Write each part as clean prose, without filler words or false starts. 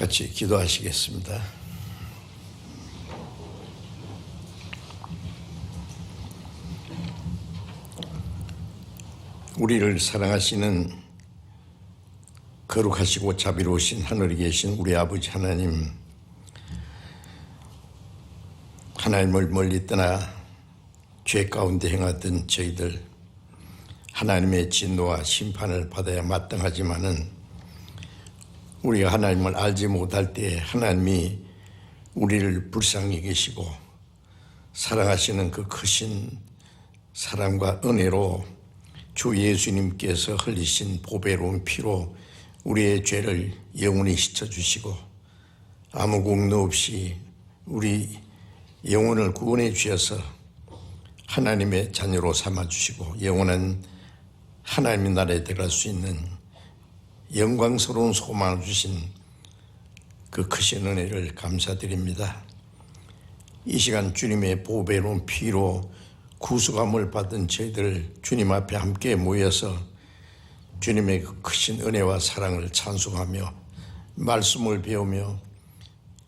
같이 기도하시겠습니다. 우리를 사랑하시는 거룩하시고 자비로우신 하늘에 계신 우리 아버지 하나님, 하나님을 멀리 떠나 죄 가운데 행하던 저희들, 하나님의 진노와 심판을 받아야 마땅하지만은 우리가 하나님을 알지 못할 때 하나님이 우리를 불쌍히 계시고 사랑하시는 그 크신 사랑과 은혜로 주 예수님께서 흘리신 보배로운 피로 우리의 죄를 영원히 씻어주시고 아무 공로 없이 우리 영혼을 구원해 주셔서 하나님의 자녀로 삼아주시고 영원한 하나님의 나라에 들어갈 수 있는 영광스러운 소망을 주신 그 크신 은혜를 감사드립니다. 이 시간 주님의 보배로운 피로 구속함을 받은 저희들 주님 앞에 함께 모여서 주님의 그 크신 은혜와 사랑을 찬송하며 말씀을 배우며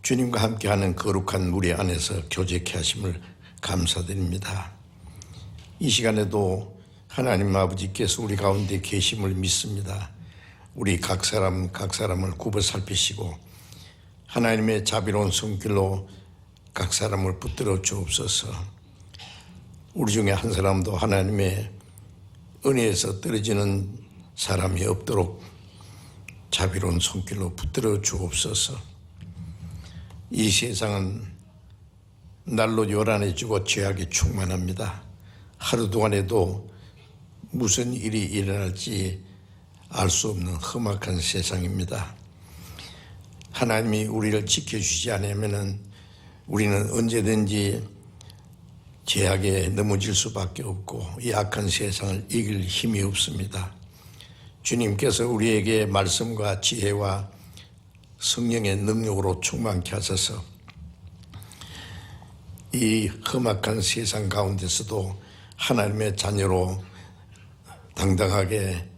주님과 함께하는 거룩한 무리 안에서 교제케 하심을 감사드립니다. 이 시간에도 하나님 아버지께서 우리 가운데 계심을 믿습니다. 우리 각 사람을 굽어 살피시고 하나님의 자비로운 손길로 각 사람을 붙들어 주옵소서. 우리 중에 한 사람도 하나님의 은혜에서 떨어지는 사람이 없도록 자비로운 손길로 붙들어 주옵소서. 이 세상은 날로 요란해지고 죄악이 충만합니다. 하루 동안에도 무슨 일이 일어날지 알 수 없는 험악한 세상입니다. 하나님이 우리를 지켜주지 않으면 우리는 언제든지 죄악에 넘어질 수밖에 없고 이 악한 세상을 이길 힘이 없습니다. 주님께서 우리에게 말씀과 지혜와 성령의 능력으로 충만케 하셔서 이 험악한 세상 가운데서도 하나님의 자녀로 당당하게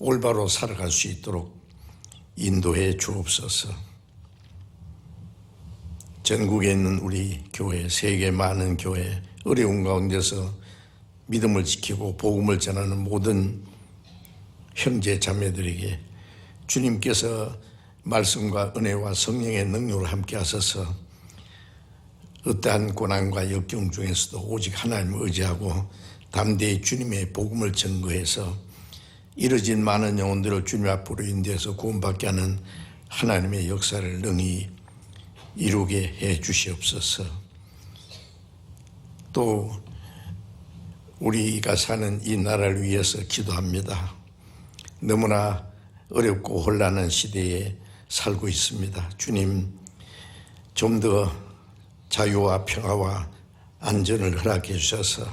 올바로 살아갈 수 있도록 인도해 주옵소서. 전국에 있는 우리 교회, 세계 많은 교회, 어려운 가운데서 믿음을 지키고 복음을 전하는 모든 형제 자매들에게 주님께서 말씀과 은혜와 성령의 능력을 함께 하셔서 어떠한 고난과 역경 중에서도 오직 하나님을 의지하고 담대히 주님의 복음을 증거해서 이뤄진 많은 영혼들을 주님 앞으로 인도해서 구원받게 하는 하나님의 역사를 능히 이루게 해 주시옵소서. 또 우리가 사는 이 나라를 위해서 기도합니다. 너무나 어렵고 혼란한 시대에 살고 있습니다. 주님, 좀 더 자유와 평화와 안전을 허락해 주셔서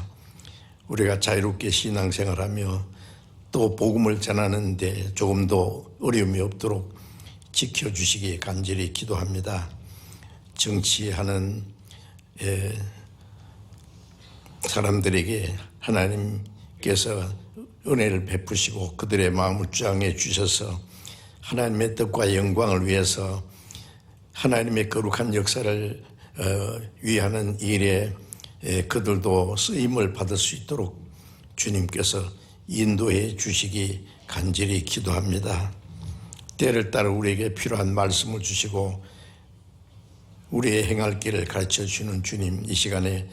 우리가 자유롭게 신앙생활하며 또 복음을 전하는데 조금 더 어려움이 없도록 지켜주시기에 간절히 기도합니다. 정치하는 사람들에게 하나님께서 은혜를 베푸시고 그들의 마음을 주장해 주셔서 하나님의 뜻과 영광을 위해서 하나님의 거룩한 역사를 위하는 일에 그들도 쓰임을 받을 수 있도록 주님께서 인도해 주시기 간절히 기도합니다. 때를 따라 우리에게 필요한 말씀을 주시고 우리의 행할 길을 가르쳐 주시는 주님, 이 시간에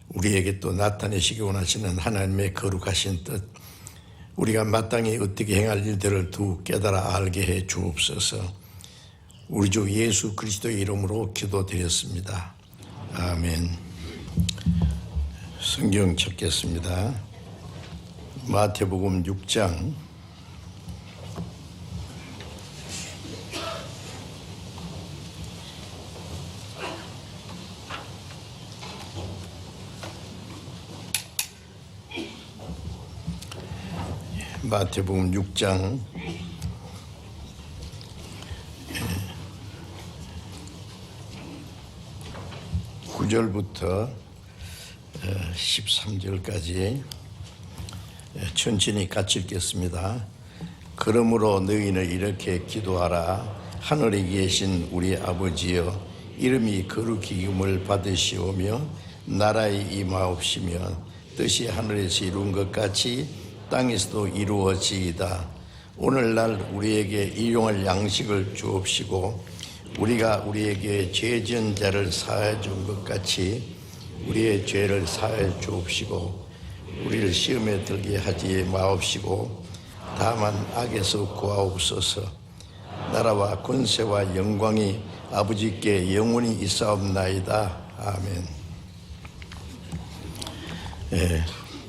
우리에게 또 나타내시기 원하시는 하나님의 거룩하신 뜻, 우리가 마땅히 어떻게 행할 일들을 두 깨달아 알게 해 주옵소서. 우리 주 예수 그리스도의 이름으로 기도드렸습니다. 아멘. 성경 찾겠습니다. 마태복음 6장 9절부터 13절까지 천천히 같이 읽겠습니다. 그러므로 너희는 이렇게 기도하라. 하늘에 계신 우리 아버지여, 이름이 거룩히 여김을 받으시오며 나라에 임하옵시며 뜻이 하늘에서 이룬 것 같이 땅에서도 이루어지이다. 오늘날 우리에게 일용할 양식을 주옵시고 우리가 우리에게 죄 지은 자를 사하여 준 것 같이 우리의 죄를 사하여 주옵시고 우리를 시험에 들게 하지 마옵시고 다만 악에서 구하옵소서. 나라와 권세와 영광이 아버지께 영원히 있사옵나이다. 아멘.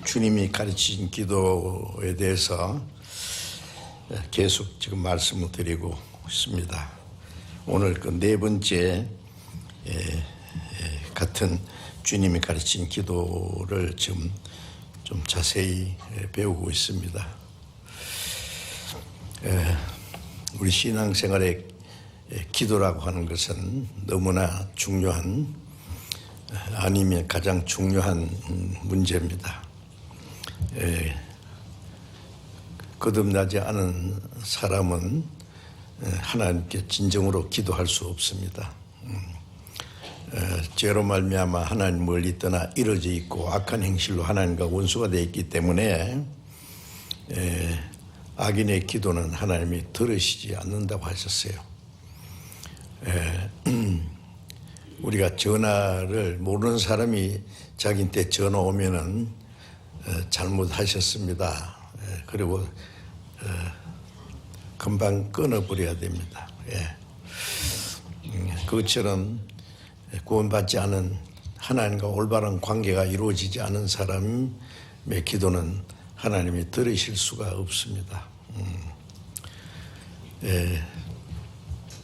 주님이 가르치신 기도에 대해서 계속 지금 말씀을 드리고 있습니다. 오늘 그 네 번째 같은 주님이 가르친 기도를 지금 좀 자세히 배우고 있습니다. 우리 신앙생활의 기도라고 하는 것은 너무나 중요한, 아니면 가장 중요한 문제입니다. 거듭나지 않은 사람은 하나님께 진정으로 기도할 수 없습니다. 죄로 말미암아 하나님 멀리 떠나 이루어져 있고 악한 행실로 하나님과 원수가 되어 있기 때문에 악인의 기도는 하나님이 들으시지 않는다고 하셨어요. 우리가 전화를 모르는 사람이 자기한테 전화 오면은 잘못하셨습니다. 그리고 금방 끊어버려야 됩니다. 그것처럼 구원받지 않은 하나님과 올바른 관계가 이루어지지 않은 사람의 기도는 하나님이 들으실 수가 없습니다.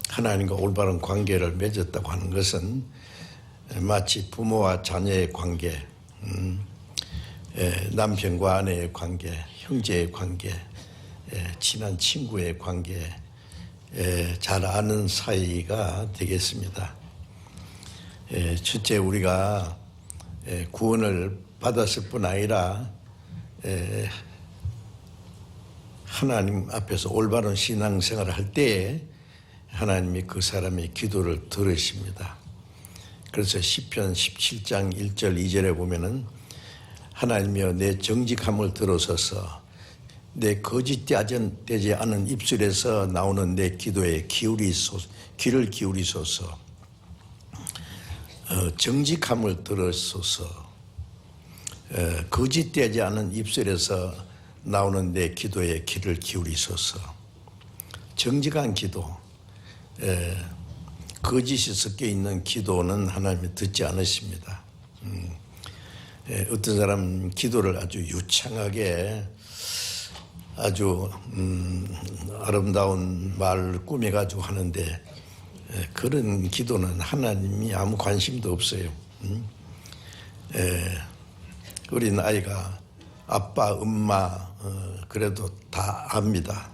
하나님과 올바른 관계를 맺었다고 하는 것은 마치 부모와 자녀의 관계, 남편과 아내의 관계, 형제의 관계, 친한 친구의 관계, 잘 아는 사이가 되겠습니다. 첫째, 우리가 구원을 받았을 뿐 아니라 하나님 앞에서 올바른 신앙생활을 할 때에 하나님이 그 사람의 기도를 들으십니다. 그래서 시편 17장 1절 2절에 보면은 하나님이여 내 정직함을 들어서서 내 거짓되지 않은 입술에서 나오는 내 기도에 귀를 기울이소서. 정직함을 들으소서. 거짓되지 않은 입술에서 나오는 내 기도에 귀를 기울이소서. 정직한 기도, 거짓이 섞여 있는 기도는 하나님이 듣지 않으십니다. 어떤 사람 기도를 아주 유창하게 아주 아름다운 말을 꾸며가지고 하는데 그런 기도는 하나님이 아무 관심도 없어요. 어린 아이가 아빠, 엄마 그래도 다 압니다.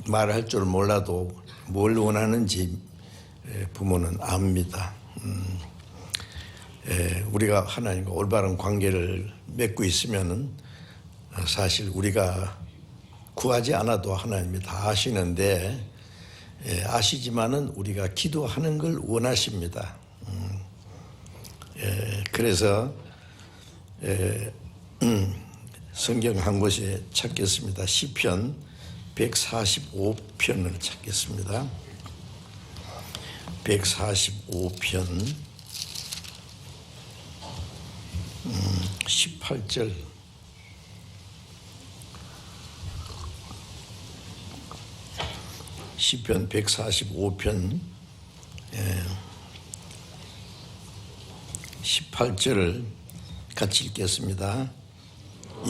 말할 줄 몰라도 뭘 원하는지 부모는 압니다. 우리가 하나님과 올바른 관계를 맺고 있으면은 사실 우리가 구하지 않아도 하나님이 다 아시는데 아시지만은 우리가 기도하는 걸 원하십니다. 그래서 성경 한 곳에 찾겠습니다. 시편 145편을 찾겠습니다. 145편 18절 시편 145편 18절을 같이 읽겠습니다.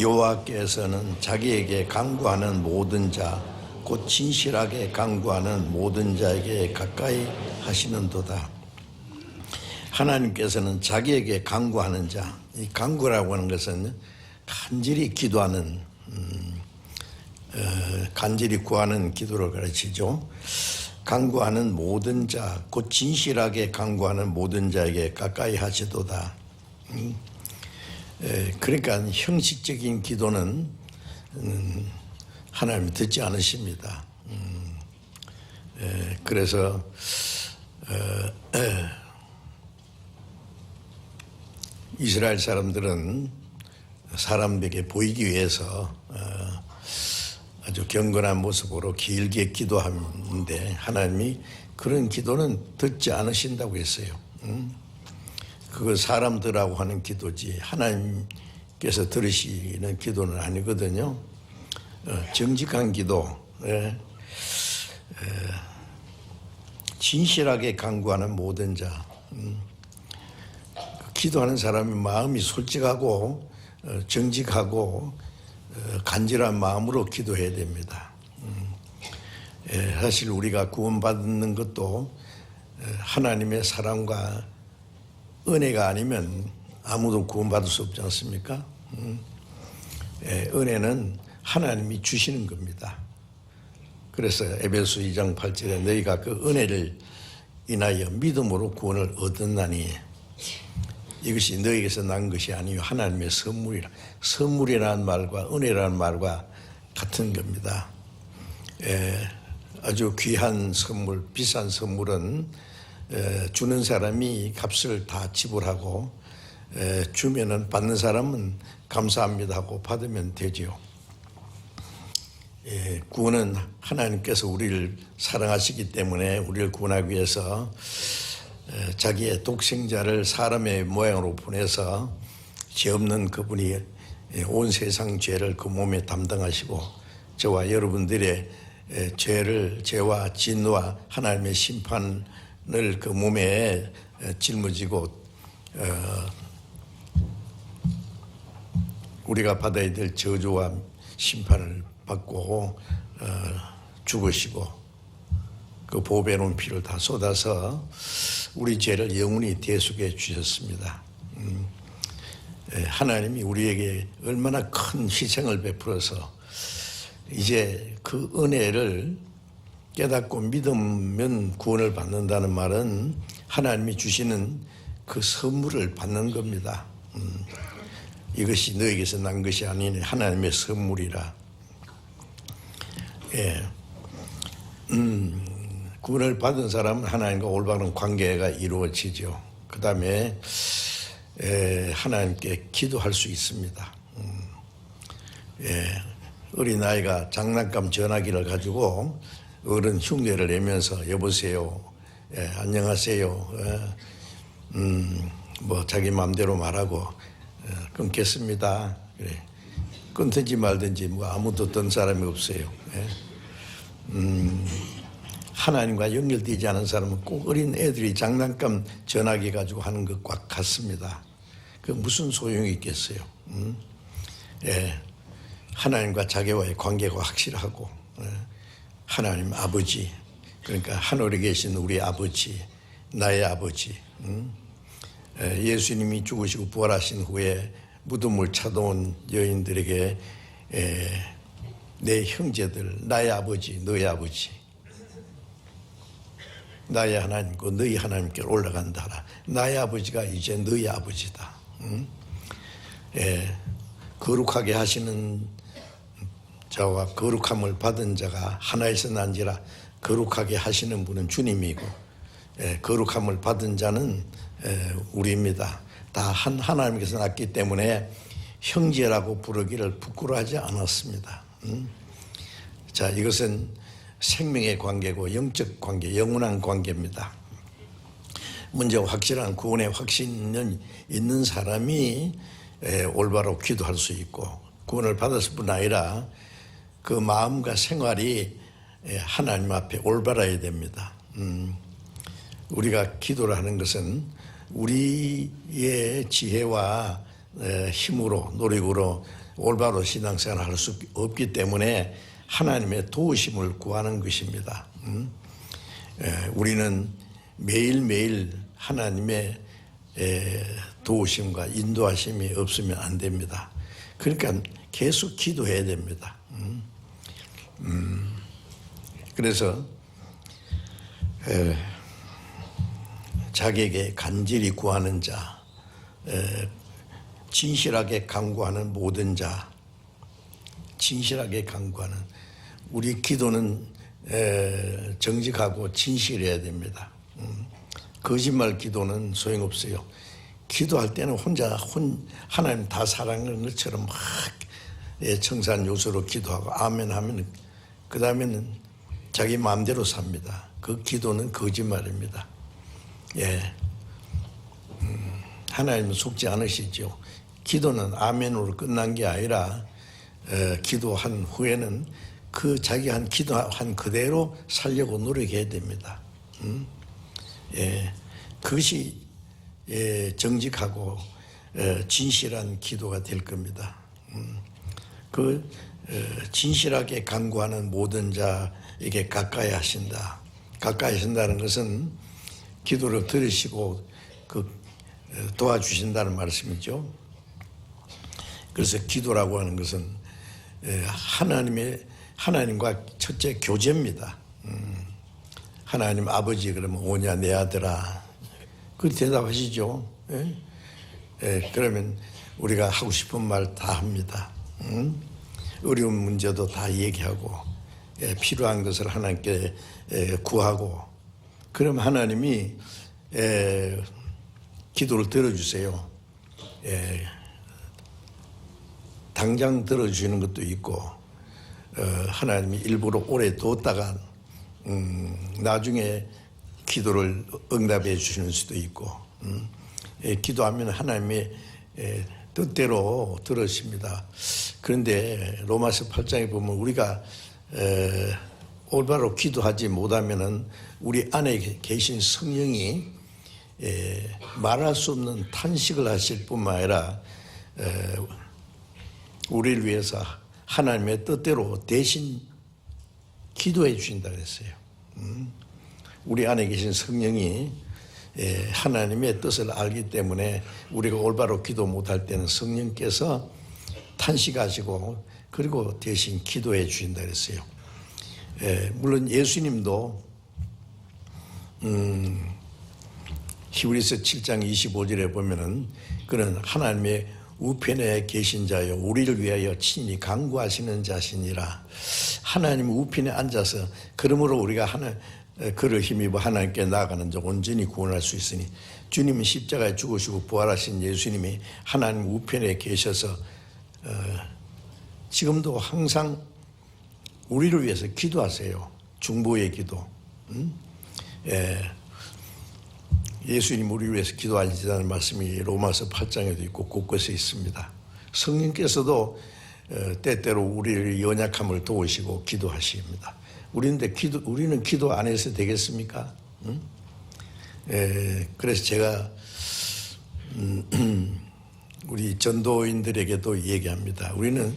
여호와께서는 자기에게 간구하는 모든 자, 곧 진실하게 간구하는 모든 자에게 가까이 하시는도다. 하나님께서는 자기에게 간구하는 자, 이 간구라고 하는 것은 간절히 기도하는, 간절히 구하는 기도를 가르치죠. 간구하는 모든 자, 곧 진실하게 간구하는 모든 자에게 가까이 하시도다. 그러니까 형식적인 기도는 하나님이 듣지 않으십니다. 그래서 이스라엘 사람들은 사람들에게 보이기 위해서 아주 경건한 모습으로 길게 기도하는데 하나님이 그런 기도는 듣지 않으신다고 했어요. 그거 사람들하고 하는 기도지 하나님께서 들으시는 기도는 아니거든요. 정직한 기도, 진실하게 간구하는 모든 자, 기도하는 사람의 마음이 솔직하고 정직하고 간절한 마음으로 기도해야 됩니다. 사실 우리가 구원받는 것도 하나님의 사랑과 은혜가 아니면 아무도 구원받을 수 없지 않습니까? 은혜는 하나님이 주시는 겁니다. 그래서 에베소 2장 8절에 너희가 그 은혜를 인하여 믿음으로 구원을 얻었나니 이것이 너희에게서 난 것이 아니요 하나님의 선물이라. 선물이라는 말과 은혜라는 말과 같은 겁니다. 아주 귀한 선물, 비싼 선물은 주는 사람이 값을 다 지불하고 주면은 받는 사람은 감사합니다 하고 받으면 되지요. 구원은 하나님께서 우리를 사랑하시기 때문에 우리를 구원하기 위해서 자기의 독생자를 사람의 모양으로 보내서 죄 없는 그분이 온 세상 죄를 그 몸에 담당하시고 저와 여러분들의 죄와 진노와 하나님의 심판을 그 몸에 짊어지고 우리가 받아야 될 저주와 심판을 받고 죽으시고 그 보배로운 피를 다 쏟아서 우리 죄를 영원히 대속해 주셨습니다. 하나님이 우리에게 얼마나 큰 희생을 베풀어서 이제 그 은혜를 깨닫고 믿으면 구원을 받는다는 말은 하나님이 주시는 그 선물을 받는 겁니다. 이것이 너에게서 난 것이 아닌 하나님의 선물이라. 구원을 받은 사람은 하나님과 올바른 관계가 이루어지죠. 그 다음에 하나님께 기도할 수 있습니다. 어린아이가 장난감 전화기를 가지고 어른 흉내를 내면서 여보세요, 안녕하세요, 뭐 자기 마음대로 말하고 끊겠습니다. 그래. 끊든지 말든지 뭐 아무도 든 사람이 없어요. 하나님과 연결되지 않은 사람은 꼭 어린 애들이 장난감 전화기 가지고 하는 것과 같습니다. 그 무슨 소용이 있겠어요? 하나님과 자기와의 관계가 확실하고 하나님 아버지, 그러니까 하늘에 계신 우리 아버지, 나의 아버지, 예수님이 죽으시고 부활하신 후에 무덤을 찾아온 여인들에게 내 형제들, 나의 아버지, 너의 아버지, 나의 하나님과 너희 하나님께로 올라간다 하라. 나의 아버지가 이제 너희 아버지다. 거룩하게 하시는 자와 거룩함을 받은 자가 하나에서 난지라. 거룩하게 하시는 분은 주님이고 거룩함을 받은 자는 우리입니다. 다 한 하나님께서 났기 때문에 형제라고 부르기를 부끄러워하지 않았습니다. 자, 이것은 생명의 관계고 영적 관계, 영원한 관계입니다. 먼저 확실한 구원의 확신은 있는 사람이 올바로 기도할 수 있고 구원을 받았을 뿐 아니라 그 마음과 생활이 하나님 앞에 올바라야 됩니다. 우리가 기도를 하는 것은 우리의 지혜와 힘으로 노력으로 올바로 신앙생활을 할 수 없기 때문에 하나님의 도우심을 구하는 것입니다. 우리는 매일매일 하나님의 도우심과 인도하심이 없으면 안 됩니다. 그러니까 계속 기도해야 됩니다. 그래서 자기에게 간절히 구하는 자, 진실하게 간구하는 모든 자, 진실하게 간구하는 우리 기도는 정직하고 진실해야 됩니다. 거짓말 기도는 소용없어요. 기도할 때는 하나님 다 사랑하는 것처럼 막 청산 요소로 기도하고 아멘 하면 그 다음에는 자기 마음대로 삽니다. 그 기도는 거짓말입니다. 하나님은 속지 않으시죠. 기도는 아멘으로 끝난 게 아니라 기도한 후에는 그 자기 한 기도한 그대로 살려고 노력해야 됩니다. 그것이 정직하고 진실한 기도가 될 겁니다. 그 진실하게 간구하는 모든 자에게 가까이 하신다. 가까이 하신다는 것은 기도를 들으시고 도와주신다는 말씀이죠. 그래서 기도라고 하는 것은 하나님과 첫째 교제입니다. 하나님 아버지 그러면 오냐 내 아들아. 그 대답하시죠. 그러면 우리가 하고 싶은 말 다 합니다. 어려운 문제도 다 얘기하고 필요한 것을 하나님께 구하고 그럼 하나님이 기도를 들어주세요. 당장 들어주시는 것도 있고 하나님이 일부러 오래 뒀다가 나중에 기도를 응답해 주시는 수도 있고 기도하면 하나님의 뜻대로 들으십니다. 그런데 로마서 8장에 보면 우리가 올바로 기도하지 못하면은 우리 안에 계신 성령이 말할 수 없는 탄식을 하실 뿐만 아니라 우리를 위해서 하나님의 뜻대로 대신 기도해 주신다 그랬어요. 우리 안에 계신 성령이 하나님의 뜻을 알기 때문에 우리가 올바로 기도 못할 때는 성령께서 탄식하시고 그리고 대신 기도해 주신다 그랬어요. 물론 예수님도 히브리서 7장 25절에 보면은 그는 하나님의 우편에 계신 자요 우리를 위하여 친히 간구하시는 자시니라. 하나님 우편에 앉아서 그러므로 우리가 그를 힘입어 하나님께 나아가는 자 온전히 구원할 수 있으니 주님은 십자가에 죽으시고 부활하신 예수님이 하나님 우편에 계셔서 지금도 항상 우리를 위해서 기도하세요. 중보의 기도. 예수님 우리를 위해서 기도하시다는 말씀이 로마서 8장에도 있고 곳곳에 있습니다. 성령께서도 때때로 우리의 연약함을 도우시고 기도하십니다. 우리는 기도 안 해서 되겠습니까? 그래서 제가 우리 전도인들에게도 얘기합니다. 우리는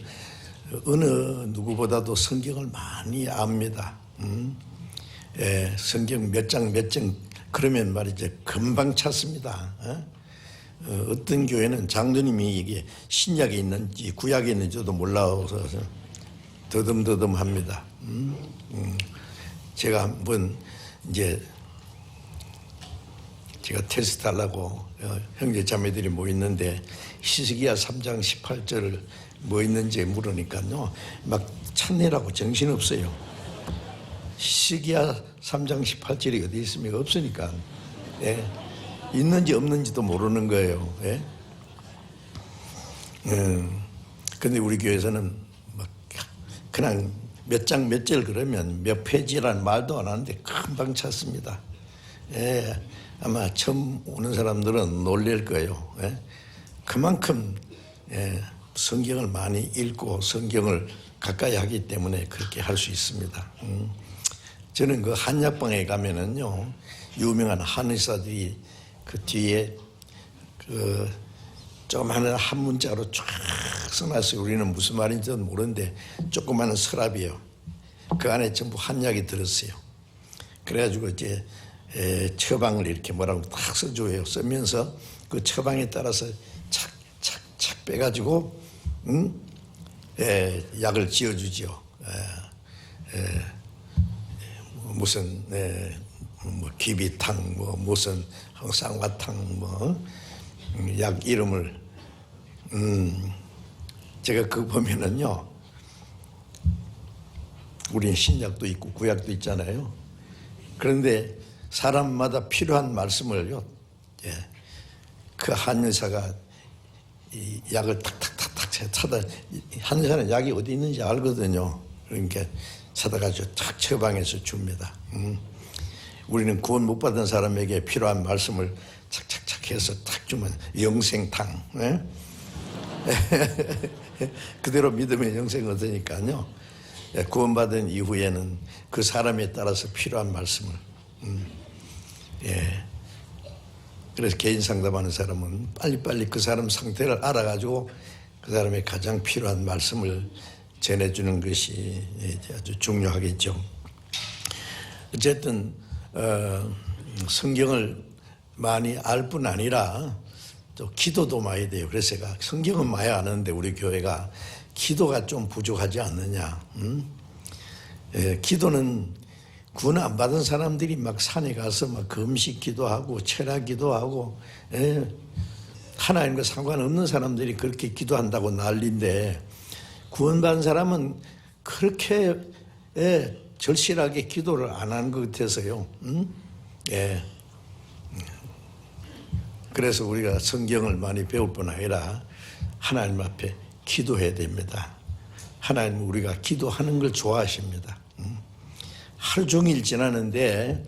어느 누구보다도 성경을 많이 압니다. 성경 몇 장 그러면 말이죠 금방 찾습니다. 어떤 교회는 장로님이 이게 신약에 있는지 구약에 있는지도 몰라서 더듬더듬합니다. 제가 한번 이제 제가 테스트하려고 형제 자매들이 모였는데 히스기야 3장 18절을 뭐 있는지 물으니까요 막 찾느라고 정신없어요. 히스기야 3장 18절이 어디 있습니까? 없으니까 있는지 없는지도 모르는 거예요. 근데 우리 교회에서는 막 그냥 몇 장 몇 절 그러면 몇 페이지라는 말도 안 하는데 금방 찾습니다. 아마 처음 오는 사람들은 놀랄 거예요. 그만큼 성경을 많이 읽고 성경을 가까이 하기 때문에 그렇게 할 수 있습니다. 저는 그 한약방에 가면은요 유명한 한의사들이 그 뒤에 그 조그마한 한 문자로 쫙 써놨어요. 우리는 무슨 말인지는 모르는데 조그마한 서랍이에요. 그 안에 전부 한약이 들었어요. 그래가지고 이제 처방을 이렇게 뭐라고 딱 써줘요. 쓰면서 그 처방에 따라서 착착착 빼가지고 약을 지어주죠. 무슨 뭐 기비탕 뭐 무슨 쌍화탕 뭐 약 이름을 제가 그거 보면은요 우리는 신약도 있고 구약도 있잖아요. 그런데 사람마다 필요한 말씀을요, 예, 그 한의사가 이 약을 탁탁탁탁 찾아, 한의사는 약이 어디 있는지 알거든요. 그러니까 찾아가지고 탁 처방해서 줍니다. 우리는 구원 못 받은 사람에게 필요한 말씀을 착착착 해서 탁 주면 영생탕, 예? 그대로 믿으면 영생을 얻으니까요. 예, 구원받은 이후에는 그 사람에 따라서 필요한 말씀을, 예. 그래서 개인 상담하는 사람은 빨리빨리 그 사람 상태를 알아가지고 그 사람의 가장 필요한 말씀을 전해주는 것이 아주 중요하겠죠. 어쨌든 성경을 많이 알 뿐 아니라 또 기도도 많이 돼요. 그래서 제가 성경은 많이 아는데 우리 교회가 기도가 좀 부족하지 않느냐. 예, 기도는 구원 안 받은 사람들이 막 산에 가서 막 금식 기도하고 철학 기도하고, 예, 하나님과 상관없는 사람들이 그렇게 기도한다고 난리인데, 구원받은 사람은 그렇게, 예, 절실하게 기도를 안 하는 것 같아서요. 예. 그래서 우리가 성경을 많이 배울 뿐 아니라 하나님 앞에 기도해야 됩니다. 하나님은 우리가 기도하는 걸 좋아하십니다. 하루 종일 지나는데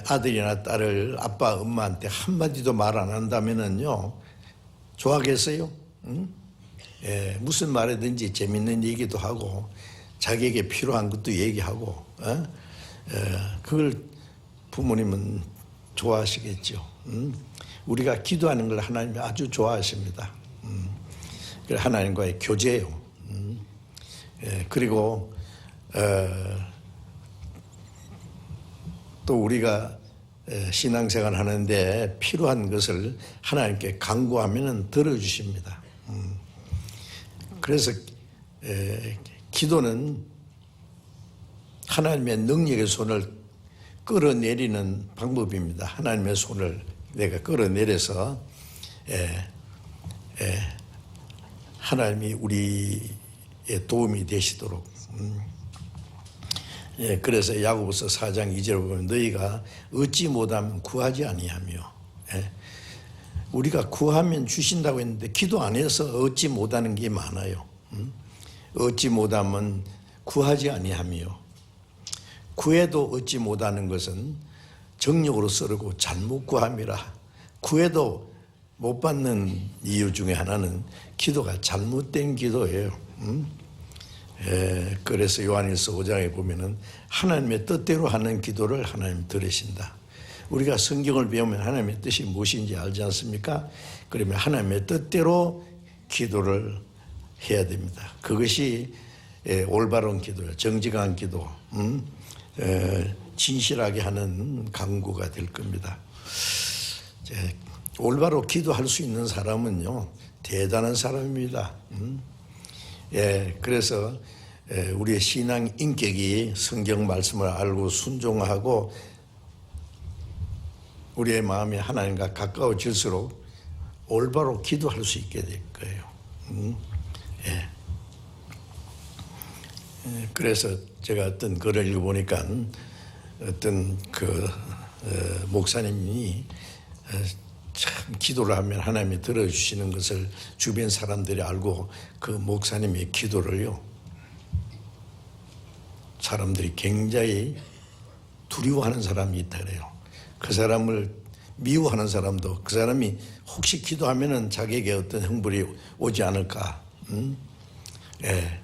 아들이나 딸을 아빠 엄마한테 한마디도 말 안 한다면은요, 좋아하겠어요? 예, 무슨 말이든지 재밌는 얘기도 하고 자기에게 필요한 것도 얘기하고, 그걸 부모님은 좋아하시겠죠. 우리가 기도하는 걸 하나님이 아주 좋아하십니다. 하나님과의 교제예요. 예, 그리고 또 우리가 신앙생활 하는데 필요한 것을 하나님께 간구하면 들어주십니다. 그래서 기도는 하나님의 능력의 손을 끌어내리는 방법입니다. 하나님의 손을 내가 끌어내려서 하나님이 우리의 도움이 되시도록. 예, 그래서 야고보서 4장 2절을 보면 너희가 얻지 못하면 구하지 아니하며, 예, 우리가 구하면 주신다고 했는데 기도 안 해서 얻지 못하는 게 많아요. 얻지 못하면 구하지 아니하며, 구해도 얻지 못하는 것은 정욕으로 쓰르고 잘못 구함이라. 구해도 못 받는 이유 중에 하나는 기도가 잘못된 기도예요. 그래서 요한일서 5장에 보면은 하나님의 뜻대로 하는 기도를 하나님 들으신다. 우리가 성경을 배우면 하나님의 뜻이 무엇인지 알지 않습니까? 그러면 하나님의 뜻대로 기도를 해야 됩니다. 그것이 올바른 기도예요. 정직한 기도, 진실하게 하는 간구가 될 겁니다. 올바로 기도할 수 있는 사람은요, 대단한 사람입니다. 예, 그래서 우리의 신앙 인격이 성경 말씀을 알고 순종하고 우리의 마음이 하나님과 가까워질수록 올바로 기도할 수 있게 될 거예요. 예. 그래서 제가 어떤 글을 읽어보니까 어떤 목사님이 참 기도를 하면 하나님이 들어주시는 것을 주변 사람들이 알고 그 목사님의 기도를요, 사람들이 굉장히 두려워하는 사람이 있다 그래요. 그 사람을 미워하는 사람도 그 사람이 혹시 기도하면은 자기에게 어떤 형벌이 오지 않을까. 예.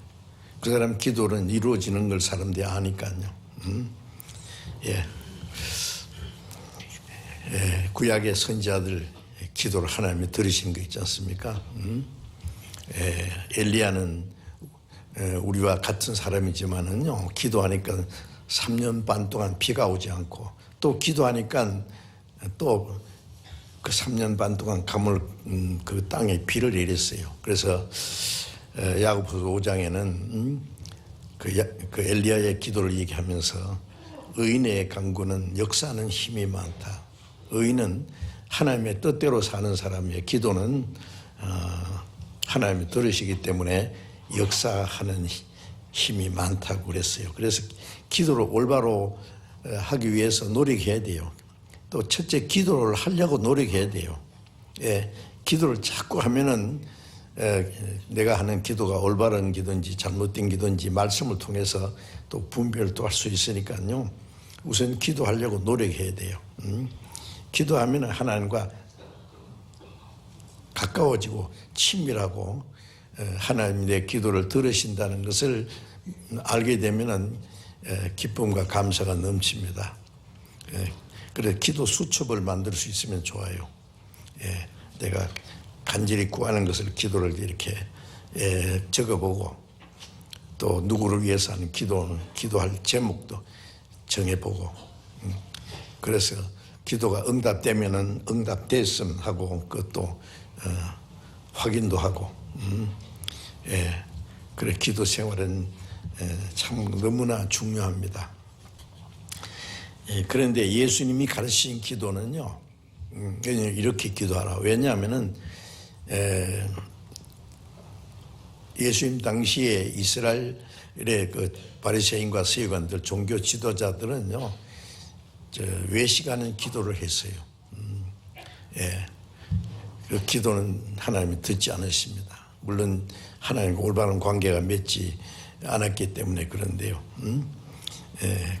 그 사람 기도는 이루어지는 걸 사람들이 아니까요. 예. 예, 구약의 선지자들 기도를 하나님이 들으신 거 있지 않습니까? 엘리야는 우리와 같은 사람이지만은요, 기도하니까 3년 반 동안 비가 오지 않고, 또 기도하니까 또 그 3년 반 동안 그 땅에 비를 내렸어요. 그래서 야고보서 5장에는 그 엘리야의 기도를 얘기하면서 의인의 간구는 역사하는 힘이 많다. 의인은 하나님의 뜻대로 사는 사람의 기도는 하나님이 들으시기 때문에 역사하는 힘이 많다고 그랬어요. 그래서 기도를 올바로 하기 위해서 노력해야 돼요. 또 첫째, 기도를 하려고 노력해야 돼요. 예, 기도를 자꾸 하면은 내가 하는 기도가 올바른 기도인지 잘못된 기도인지 말씀을 통해서 또 분별도 할 수 있으니까요. 우선 기도하려고 노력해야 돼요. 기도하면 하나님과 가까워지고 친밀하고 하나님이 내 기도를 들으신다는 것을 알게 되면은 기쁨과 감사가 넘칩니다. 그래서 기도 수첩을 만들 수 있으면 좋아요. 내가 간절히 구하는 것을 기도를 이렇게 적어보고 또 누구를 위해서 하는 기도할 제목도 정해보고 그래서 기도가 응답되면은 응답됐음 하고 그것도 확인도 하고 그래 기도 생활은 참 너무나 중요합니다. 그런데 예수님이 가르치신 기도는요, 이렇게 기도하라. 왜냐하면은 예수님 당시에 이스라엘의 그 바리새인과 서기관들 종교 지도자들은요, 외식하는 기도를 했어요. 그 기도는 하나님이 듣지 않으십니다. 물론 하나님과 올바른 관계가 맺지 않았기 때문에 그런데요.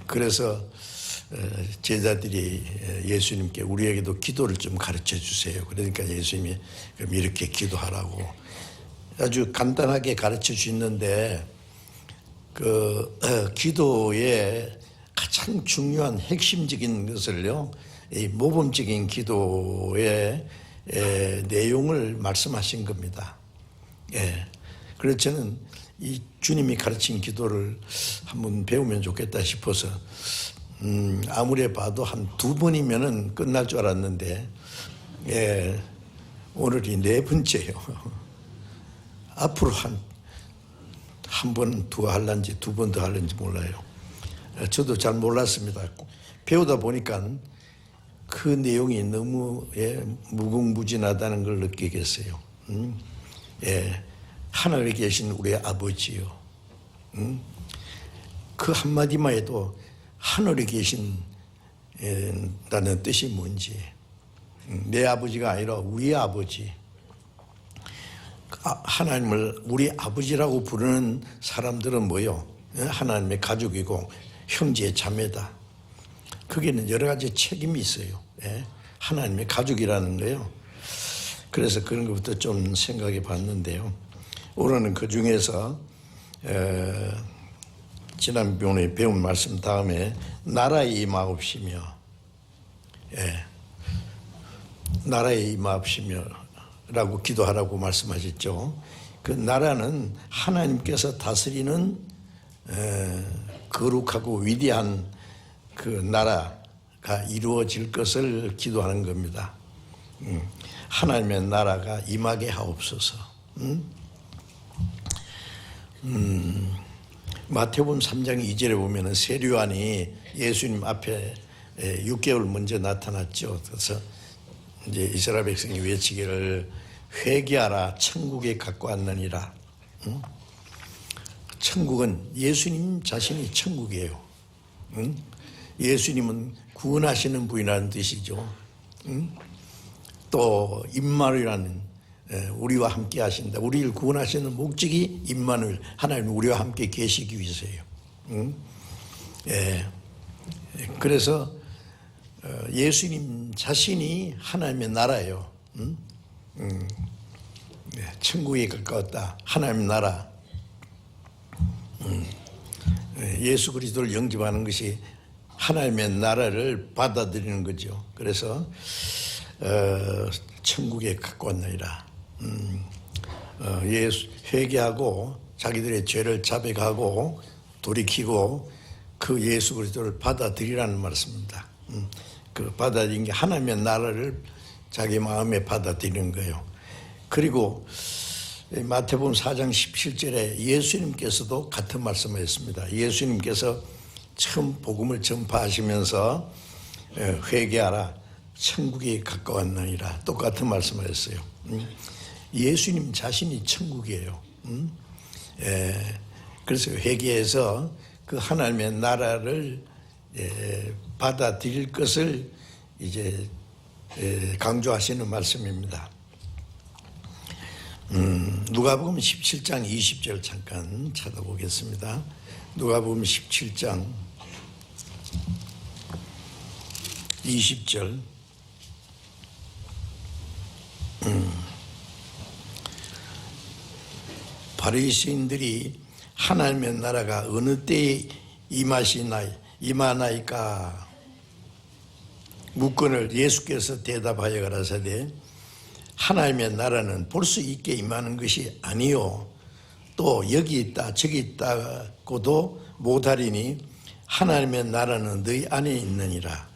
그래서 제자들이 예수님께 우리에게도 기도를 좀 가르쳐 주세요. 그러니까 예수님이 그럼 이렇게 기도하라고 아주 간단하게 가르쳐 주시는데 그 기도의 가장 중요한 핵심적인 것을요, 이 모범적인 기도의 내용을 말씀하신 겁니다. 그래서 저는 이 주님이 가르친 기도를 한번 배우면 좋겠다 싶어서 아무리 봐도 한 2번이면은 끝날 줄 알았는데 오늘이 4번째요. 앞으로 한 번 더 할런지 2번 더 할런지 몰라요. 저도 잘 몰랐습니다. 배우다 보니까 그 내용이 너무 무궁무진하다는 걸 느끼겠어요. 하늘에 계신 우리 아버지요. 그 한마디만 해도 하늘에 계신다는 뜻이 뭔지, 내 아버지가 아니라 우리 아버지, 하나님을 우리 아버지라고 부르는 사람들은 뭐요? 하나님의 가족이고 형제 자매다. 거기는 여러 가지 책임이 있어요. 하나님의 가족이라는 거예요. 그래서 그런 것부터 좀 생각해 봤는데요. 오늘은 그 중에서 지난번에 배운 말씀 다음에 나라에 임하옵시며, 나라에 임하옵시며 라고 기도하라고 말씀하셨죠. 그 나라는 하나님께서 다스리는 거룩하고 위대한 그 나라가 이루어질 것을 기도하는 겁니다. 하나님의 나라가 임하게 하옵소서. 마태복음 3장 2절에 보면은 세류안이 예수님 앞에 6개월 먼저 나타났죠. 그래서 이제 이스라엘 백성이 외치기를 회개하라 천국에 갖고 왔느니라. 천국은 예수님 자신이 천국이에요. 예수님은 구원하시는 분이라는 뜻이죠. 또 임마누엘이라는 우리와 함께 하신다. 우리를 구원하시는 목적이 임마누엘, 하나님 우리와 함께 계시기 위해서예요. 그래서 예수님 자신이 하나님의 나라예요. 천국에 가까웠다. 하나님의 나라. 예수 그리스도를 영접하는 것이 하나님의 나라를 받아들이는 거죠. 그래서 천국에 갖고 왔느니라. 예수 회개하고 자기들의 죄를 자백하고 돌이키고 그 예수 그리스도를 받아들이라는 말씀입니다. 그 받아들인 게 하나님의 나라를 자기 마음에 받아들이는 거예요. 그리고 마태복음 4장 17절에 예수님께서도 같은 말씀을 했습니다. 예수님께서 처음 복음을 전파하시면서 회개하라 천국에 가까웠느니라 똑같은 말씀을 했어요. 예수님 자신이 천국이에요. 그래서 회개해서 그 하나님의 나라를 받아들일 것을 이제 강조하시는 말씀입니다. 누가복음 17장 20절 잠깐 찾아보겠습니다. 누가복음 17장 20절. 바리새인들이 하나님의 나라가 어느 때에 임하나이까 묻건을 예수께서 대답하여 가라사대 하나님의 나라는 볼 수 있게 임하는 것이 아니요 또 여기 있다 저기 있다고도 못하리니 하나님의 나라는 너희 안에 있느니라.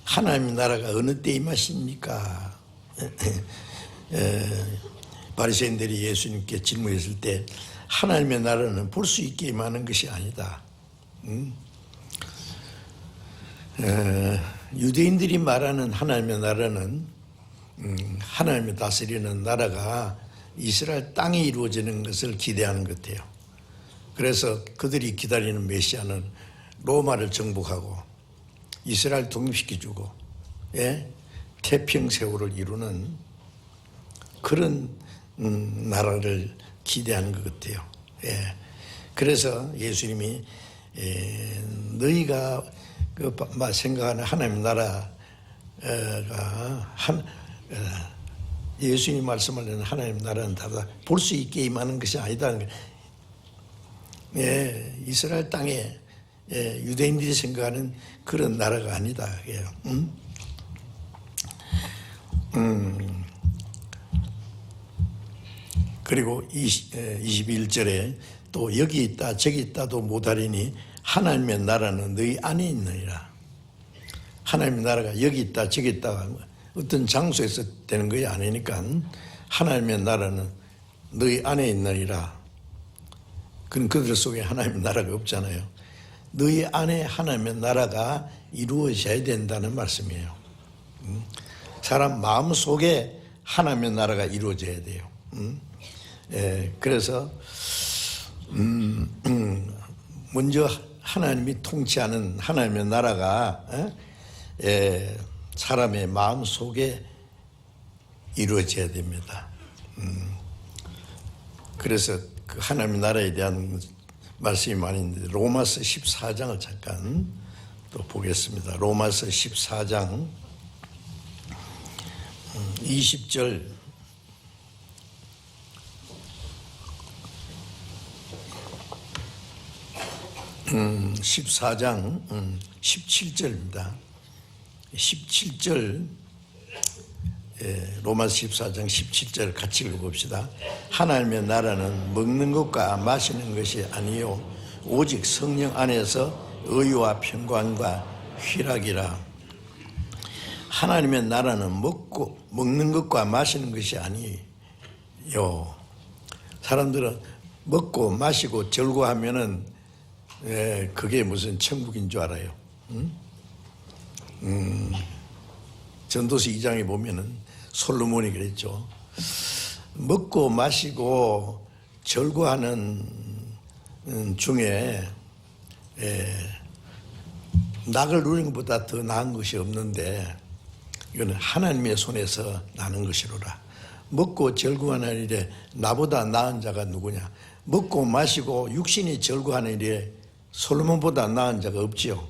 하나님의 나라가 어느 때 임하십니까? 바리새인들이 예수님께 질문했을 때 하나님의 나라는 볼 수 있게 임하는 것이 아니다. 유대인들이 말하는 하나님의 나라는 하나님의 다스리는 나라가 이스라엘 땅에 이루어지는 것을 기대하는 것 같아요. 그래서 그들이 기다리는 메시아는 로마를 정복하고 이스라엘 독립시켜주고 태평세월을 이루는 그런 나라를 기대하는 것 같아요. 그래서 예수님이 너희가 생각하는 하나님의 나라가 예수님이 말씀하는 하나님의 나라는 다 볼 수 있게 임하는 것이 아니다는 거예요. 이스라엘 땅에 유대인들이 생각하는 그런 나라가 아니다. 그리고 21절에 또 여기 있다 저기 있다도 못하리니 하나님의 나라는 너희 안에 있느니라. 하나님의 나라가 여기 있다 저기 있다 어떤 장소에서 되는 것이 아니니까 하나님의 나라는 너희 안에 있느니라. 그럼 그들 속에 하나님의 나라가 없잖아요. 너희 안에 하나님의 나라가 이루어져야 된다는 말씀이에요. 사람 마음 속에 하나님의 나라가 이루어져야 돼요. 그래서 먼저 하나님이 통치하는 하나님의 나라가 사람의 마음 속에 이루어져야 됩니다. 그래서 그 하나님의 나라에 대한 말씀이 많이 있는데 로마서 14장을 잠깐 또 보겠습니다. 로마서 14장 20절 14장 17절입니다. 17절 로마서 14장 17절 같이 읽어봅시다. 하나님의 나라는 먹는 것과 마시는 것이 아니요 오직 성령 안에서 의와 평강과 희락이라. 하나님의 나라는 먹는 것과 마시는 것이 아니요. 사람들은 먹고 마시고 절구하면은 그게 무슨 천국인 줄 알아요. 전도서 2장에 보면은 솔로몬이 그랬죠. 먹고 마시고 절구하는 중에 낙을 누리는 것보다 더 나은 것이 없는데 이거는 하나님의 손에서 나는 것이로라. 먹고 절구하는 일에 나보다 나은 자가 누구냐. 먹고 마시고 육신이 절구하는 일에 솔로몬보다 나은 자가 없지요.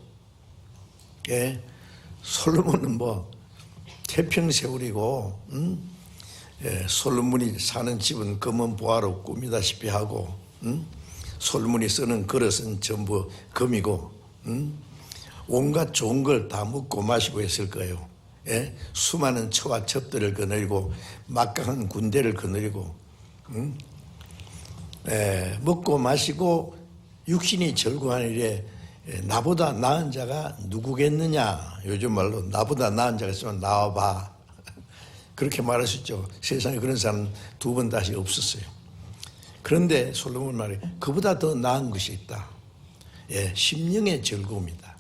솔로몬은 태평세월이고 솔로몬이 사는 집은 금은 보화로 꾸미다시피 하고 솔로몬이 쓰는 그릇은 전부 금이고 온갖 좋은 걸 다 먹고 마시고 했을 거예요. 수많은 처와 첩들을 거느리고 막강한 군대를 거느리고 먹고 마시고 육신이 절구하는 일에 나보다 나은 자가 누구겠느냐. 요즘 말로 나보다 나은 자가 있으면 나와봐. 그렇게 말할 수 있죠. 세상에 그런 사람 두 번 다시 없었어요. 그런데 솔로몬 말이 그보다 더 나은 것이 있다. 심령의 즐거움이다.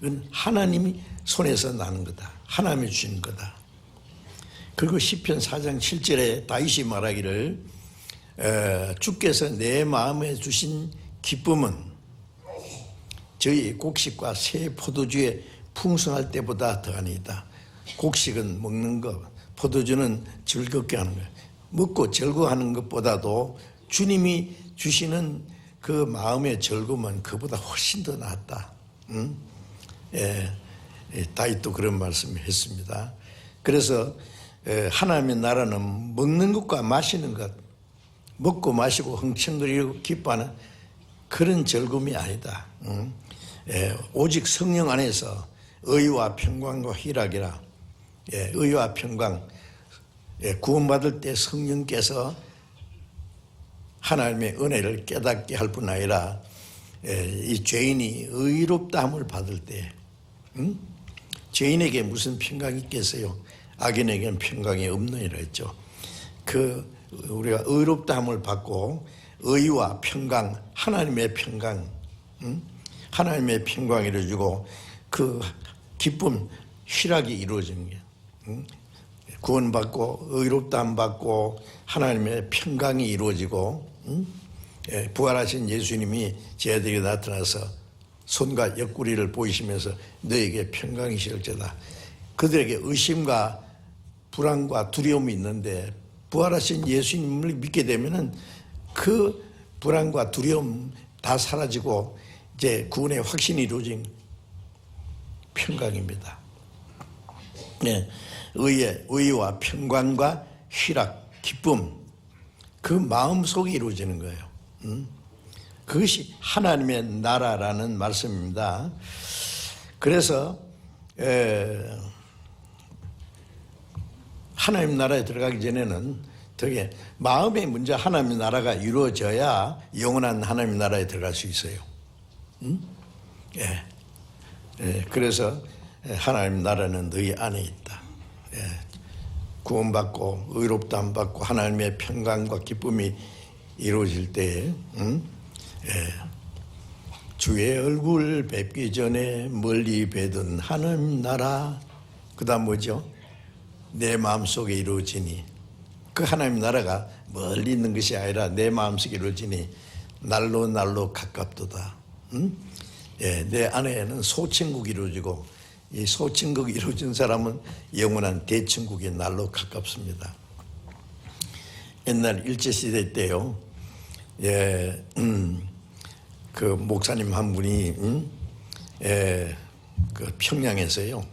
이건 하나님이 손에서 나는 거다. 하나님이 주시는 거다. 그리고 시편 4장 7절에 다윗이 말하기를 주께서 내 마음에 주신 기쁨은 저희 곡식과 새 포도주에 풍성할 때보다 더하니이다. 곡식은 먹는 것, 포도주는 즐겁게 하는 것. 먹고 즐거워하는 것보다도 주님이 주시는 그 마음의 즐거움은 그보다 훨씬 더 낫다. 다윗도 그런 말씀을 했습니다. 그래서 하나님의 나라는 먹는 것과 마시는 것, 먹고 마시고 흥청거리고 기뻐하는 그런 즐거움이 아니다. 오직 성령 안에서 의와 평강과 희락이라. 의와 평강, 구원받을 때 성령께서 하나님의 은혜를 깨닫게 할 뿐 아니라 이 죄인이 의롭다함을 받을 때 죄인에게 무슨 평강이 있겠어요? 악인에게는 평강이 없느니라 했죠. 우리가 의롭다함을 받고 의와 평강, 하나님의 평강, 하나님의 평강이 이루어지고 그 기쁨, 희락이 이루어지는 게 구원받고 의롭다함 받고 하나님의 평강이 이루어지고 부활하신 예수님이 저희들에게 나타나서 손과 옆구리를 보이시면서 너에게 평강이 있을지어다. 그들에게 의심과 불안과 두려움이 있는데 부활하신 예수님을 믿게 되면은 그 불안과 두려움 다 사라지고 이제 구원의 확신이 이루어진 평강입니다. 의와 평강과 희락, 기쁨, 그 마음 속에 이루어지는 거예요. 그것이 하나님의 나라라는 말씀입니다. 그래서 하나님 나라에 들어가기 전에는 되게 마음에 먼저 하나님의 나라가 이루어져야 영원한 하나님 나라에 들어갈 수 있어요. 그래서 하나님 나라는 너희 안에 있다. 구원받고 의롭다함 받고 하나님의 평강과 기쁨이 이루어질 때에 주의 얼굴 뵙기 전에 멀리 뵈던 하나님 나라, 그 다음 뭐죠? 내 마음속에 이루어지니, 그 하나님 나라가 멀리 있는 것이 아니라 내 마음속에 이루어지니 날로 가깝도다. 내 안에는 소천국이 이루어지고 이 소천국이 이루어진 사람은 영원한 대천국이 날로 가깝습니다. 옛날 일제시대 때요, 그 목사님 한 분이 그 평양에서요,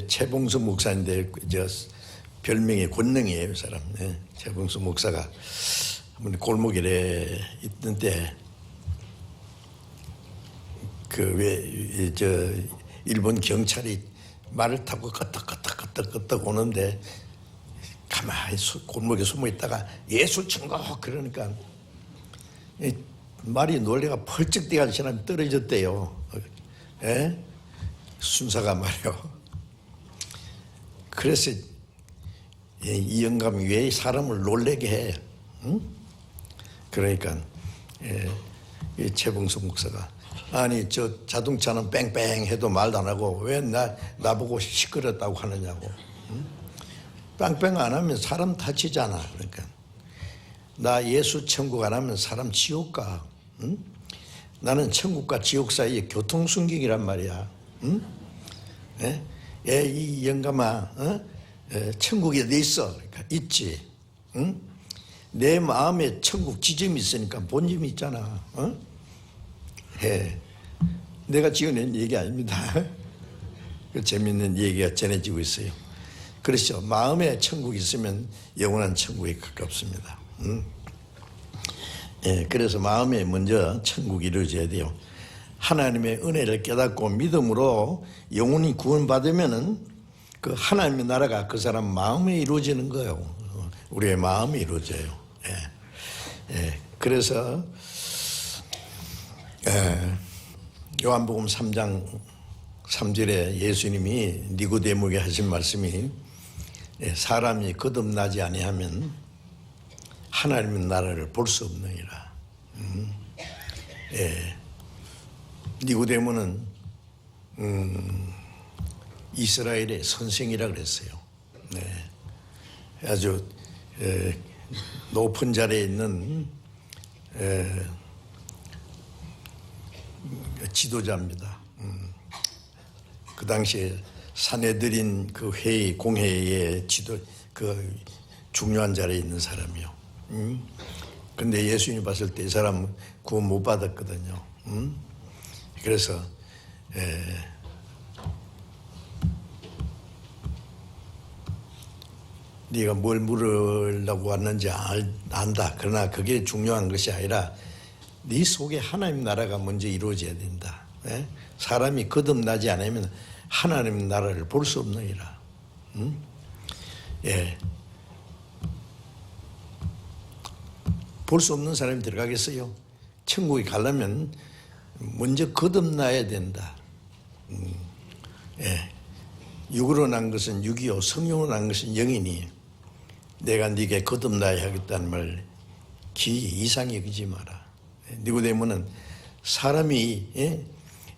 최봉수 목사인데 별명이 권능이에요, 그 사람. 최봉수 목사가 한번 골목에 있던 때 일본 경찰이 말을 타고 끄떡끄떡 오는데 가만히 골목에 숨어 있다가 예술 천국 그러니까 말이 놀래가 펄쩍 뛰어가는 사람이 떨어졌대요. 순사가 말이요. 그래서 이 영감이 왜 사람을 놀래게 해? 그러니까 이 최봉수 목사가 아니 저 자동차는 뺑뺑 해도 말도 안 하고 왜 나보고 시끄럽다고 하느냐고. 뺑뺑 안 하면 사람 다치잖아. 그러니까 나 예수 천국 안 하면 사람 지옥 가. 나는 천국과 지옥 사이에 교통순경이란 말이야. 이 영감아, 천국이 어디 있어? 그러니까 있지. 내 마음에 천국 지점이 있으니까 본점이 있잖아. 내가 지어낸 얘기 아닙니다. 그 재밌는 얘기가 전해지고 있어요. 그렇죠. 마음에 천국이 있으면 영원한 천국에 가깝습니다. 그래서 마음에 먼저 천국이 이루어져야 돼요. 하나님의 은혜를 깨닫고 믿음으로 영원히 구원받으면은 그 하나님의 나라가 그 사람 마음에 이루어지는 거예요. 우리의 마음이 이루어져요. 그래서 요한복음 3장 3절에 예수님이 니고데모에게 하신 말씀이 사람이 거듭나지 아니하면 하나님의 나라를 볼 수 없느니라. 니고데모는 이스라엘의 선생이라 그랬어요. 아주 높은 자리에 있는 지도자입니다. 그 당시에 사내들인 그 회의 공회의 그 중요한 자리에 있는 사람이요. 근데 예수님이 봤을 때 이 사람은 구원 못 받았거든요. 그래서 네가 뭘 물으려고 왔는지 안다. 그러나 그게 중요한 것이 아니라 네 속에 하나님 나라가 먼저 이루어져야 된다. 사람이 거듭나지 않으면 하나님 나라를 볼 수 없느니라. 볼 수 없는 사람이 들어가겠어요? 천국에 가려면 먼저 거듭나야 된다. 육으로 난 것은 육이요 성령으로 난 것은 영이니 내가 네게 거듭나야 하겠다는 말 기 이상히 여기지 마라. 니고데모는 사람이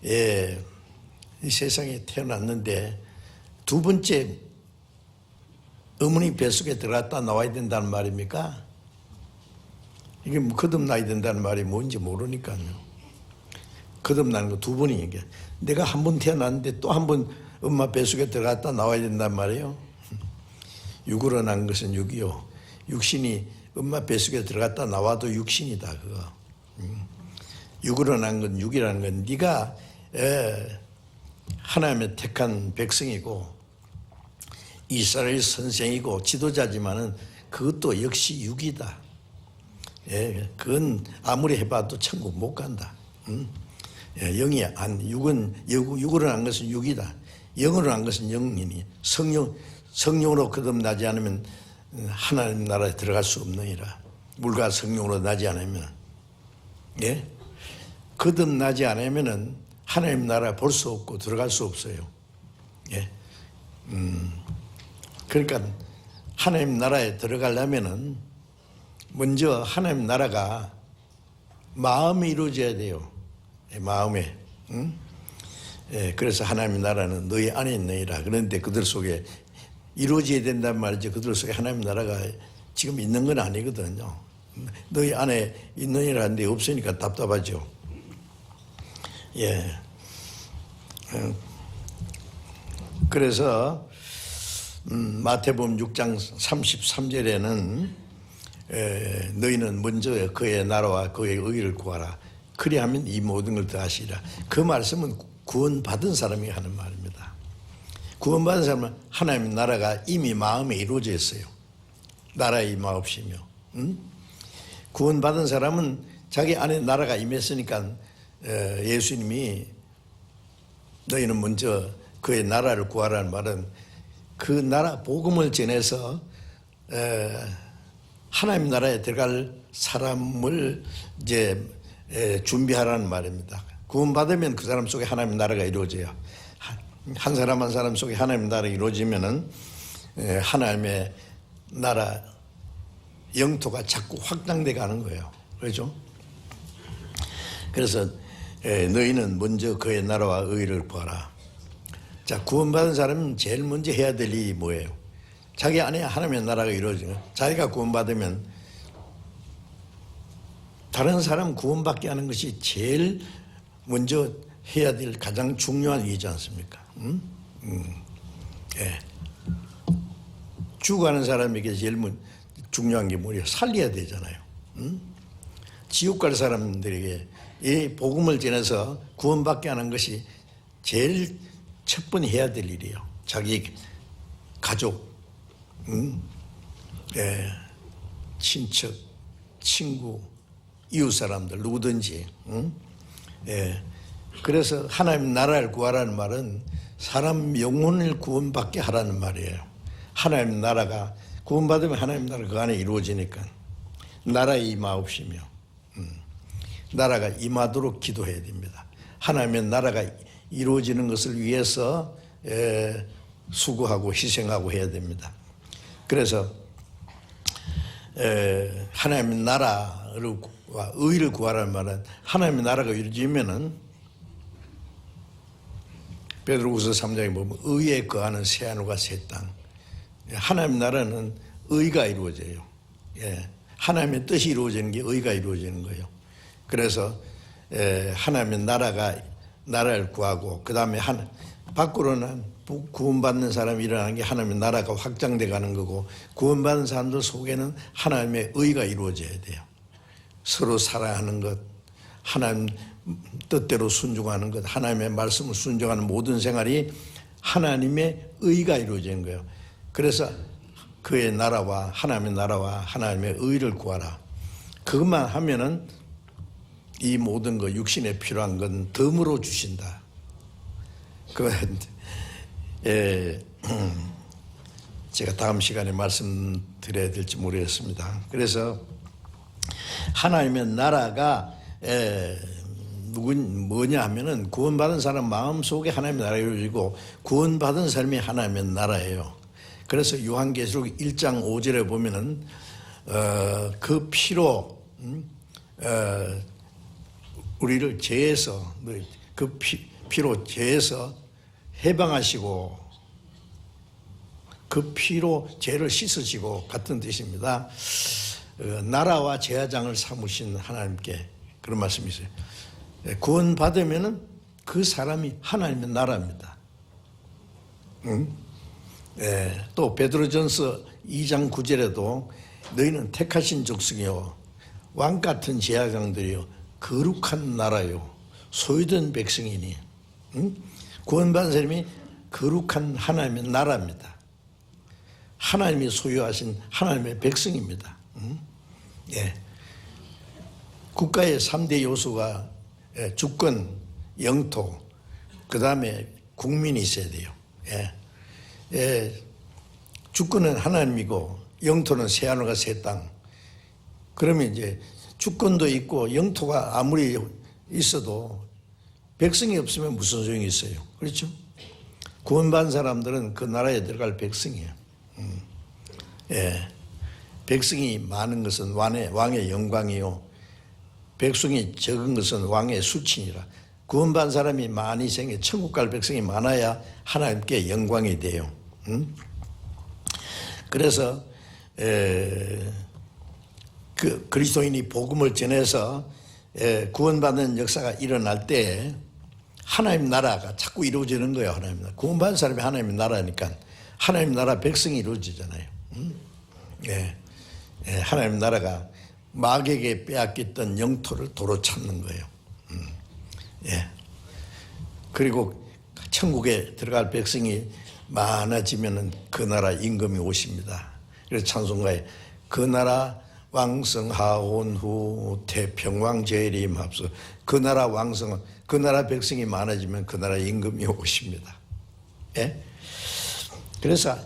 이 세상에 태어났는데 두 번째 어머니 뱃속에 들어갔다 나와야 된다는 말입니까? 이게 뭐 거듭나야 된다는 말이 뭔지 모르니까요. 거듭나는 거 두 번이 이게 내가 한 번 태어났는데 또 한 번 엄마 뱃속에 들어갔다 나와야 된단 말이에요. 육으로 난 것은 육이요 육신이 엄마 뱃속에 들어갔다 나와도 육신이다 그거. 육으로 난 건 육이라는 건 네가 하나님의 택한 백성이고 이스라엘 선생이고 지도자지만은 그것도 역시 육이다. 그건 아무리 해봐도 천국 못 간다. 영이 안 육은 육으로 난 것은 육이다. 영으로 난 것은 영이니 성령으로 거듭나지 않으면 하나님 나라에 들어갈 수 없느니라. 물과 성령으로 나지 않으면 거듭나지 않으면은 하나님 나라 볼 수 없고 들어갈 수 없어요. 그러니까 하나님 나라에 들어가려면은 먼저 하나님 나라가 마음에 이루어져야 돼요. 마음에. 그래서 하나님 나라는 너희 안에 있느니라. 그런데 그들 속에 이루어져야 된단 말이죠. 그들 속에 하나님 나라가 지금 있는 건 아니거든요. 너희 안에 있느니라 하는데 없으니까 답답하죠. 그래서 마태복음 6장 33절에는 너희는 먼저 그의 나라와 그의 의를 구하라. 그리하면 이 모든 걸 더하시리라. 그 말씀은 구원받은 사람이 하는 말입니다. 구원받은 사람은 하나님 나라가 이미 마음에 이루어져 있어요. 나라에 임하옵시며. 구원받은 사람은 자기 안에 나라가 임했으니까 예수님이 너희는 먼저 그의 나라를 구하라는 말은 그 나라 복음을 전해서 하나님 나라에 들어갈 사람을 이제 준비하라는 말입니다. 구원받으면 그 사람 속에 하나님 나라가 이루어져요. 한 사람 한 사람 속에 하나님 나라가 이루어지면은 하나님의 나라 영토가 자꾸 확장돼 가는 거예요. 그렇죠? 그래서 너희는 먼저 그의 나라와 의를 구하라. 자, 구원받은 사람은 제일 먼저 해야 될 일이 뭐예요? 자기 안에 하나님의 나라가 이루어지면 자기가 구원받으면 다른 사람 구원받게 하는 것이 제일 먼저 해야 될 가장 중요한 일이지 않습니까? 죽어가는 사람에게 제일 중요한 게 뭐예요? 살려야 되잖아요. 지옥 갈 사람들에게 이 복음을 전해서 구원받게 하는 것이 제일 첫 번째 해야 될 일이에요. 자기 가족, 친척, 친구, 이웃 사람들 누구든지. 그래서 하나님 나라를 구하라는 말은 사람 영혼을 구원받게 하라는 말이에요. 하나님 나라가 구원받으면 하나님 나라 그 안에 이루어지니까 나라에 임하옵시며 나라가 임하도록 기도해야 됩니다. 하나님의 나라가 이루어지는 것을 위해서 수고하고 희생하고 해야 됩니다. 그래서 하나님의 나라를 의를 구하라는 말은 하나님의 나라가 이루어지면은 베드로후서 3장에 보면 의에 거하는 새 하늘과 새 땅, 하나님 나라는 의가 이루어져요. 예. 하나님의 뜻이 이루어지는 게 의가 이루어지는 거예요. 그래서 하나님의 나라를 구하고 그 다음에 밖으로는 구원받는 사람이 일어나는 게 하나님의 나라가 확장돼 가는 거고, 구원받는 사람들 속에는 하나님의 의가 이루어져야 돼요. 서로 사랑하는 것, 하나님 뜻대로 순종하는 것, 하나님의 말씀을 순종하는 모든 생활이 하나님의 의가 이루어지는 거예요. 그래서 그의 나라와 하나님의 의를 구하라. 그것만 하면은 이 모든 거, 육신에 필요한 건 덤으로 주신다. 제가 다음 시간에 말씀드려야 될지 모르겠습니다. 그래서 하나님의 나라가 뭐냐 하면은 구원받은 사람 마음속에 하나님의 나라가 이루어지고, 구원받은 사람이 하나님의 나라예요. 그래서 요한계시록 1장 5절에 보면은 그 피로 우리를 죄에서, 그 피로 죄에서 해방하시고 그 피로 죄를 씻으시고 같은 뜻입니다. 나라와 제사장을 삼으신 하나님께 그런 말씀이 있어요. 구원받으면은 그 사람이 하나님의 나라입니다. 또 베드로전서 2장 9절에도 너희는 택하신 족속이요 왕같은 제사장들이요 거룩한 나라요 소유된 백성이니. 구원받은 사람이 거룩한 하나님의 나라입니다. 하나님이 소유하신 하나님의 백성입니다. 국가의 3대 요소가 주권, 영토, 그 다음에 국민이 있어야 돼요. 주권은 하나님이고 영토는 새하늘과 새 땅. 그러면 이제 주권도 있고 영토가 아무리 있어도 백성이 없으면 무슨 소용이 있어요. 그렇죠? 구원받은 사람들은 그 나라에 들어갈 백성이에요. 백성이 많은 것은 왕의 영광이요 백성이 적은 것은 왕의 수치니라. 구원받은 사람이 많이 생겨 천국 갈 백성이 많아야 하나님께 영광이 돼요. 그래서 그 그리스도인이 복음을 전해서 구원받는 역사가 일어날 때 하나님 나라가 자꾸 이루어지는 거예요. 하나님 나라. 구원받은 사람이 하나님 나라니까 하나님 나라 백성이 이루어지잖아요. 하나님 나라가 마귀에게 빼앗겼던 영토를 도로 찾는 거예요. 그리고 천국에 들어갈 백성이 많아지면은 그 나라 임금이 오십니다. 그래서 찬송가에 그 나라 왕성하온후 태평왕 재림합소. 그 나라 왕성, 그 나라 백성이 많아지면 그 나라 임금이 오십니다. 그래서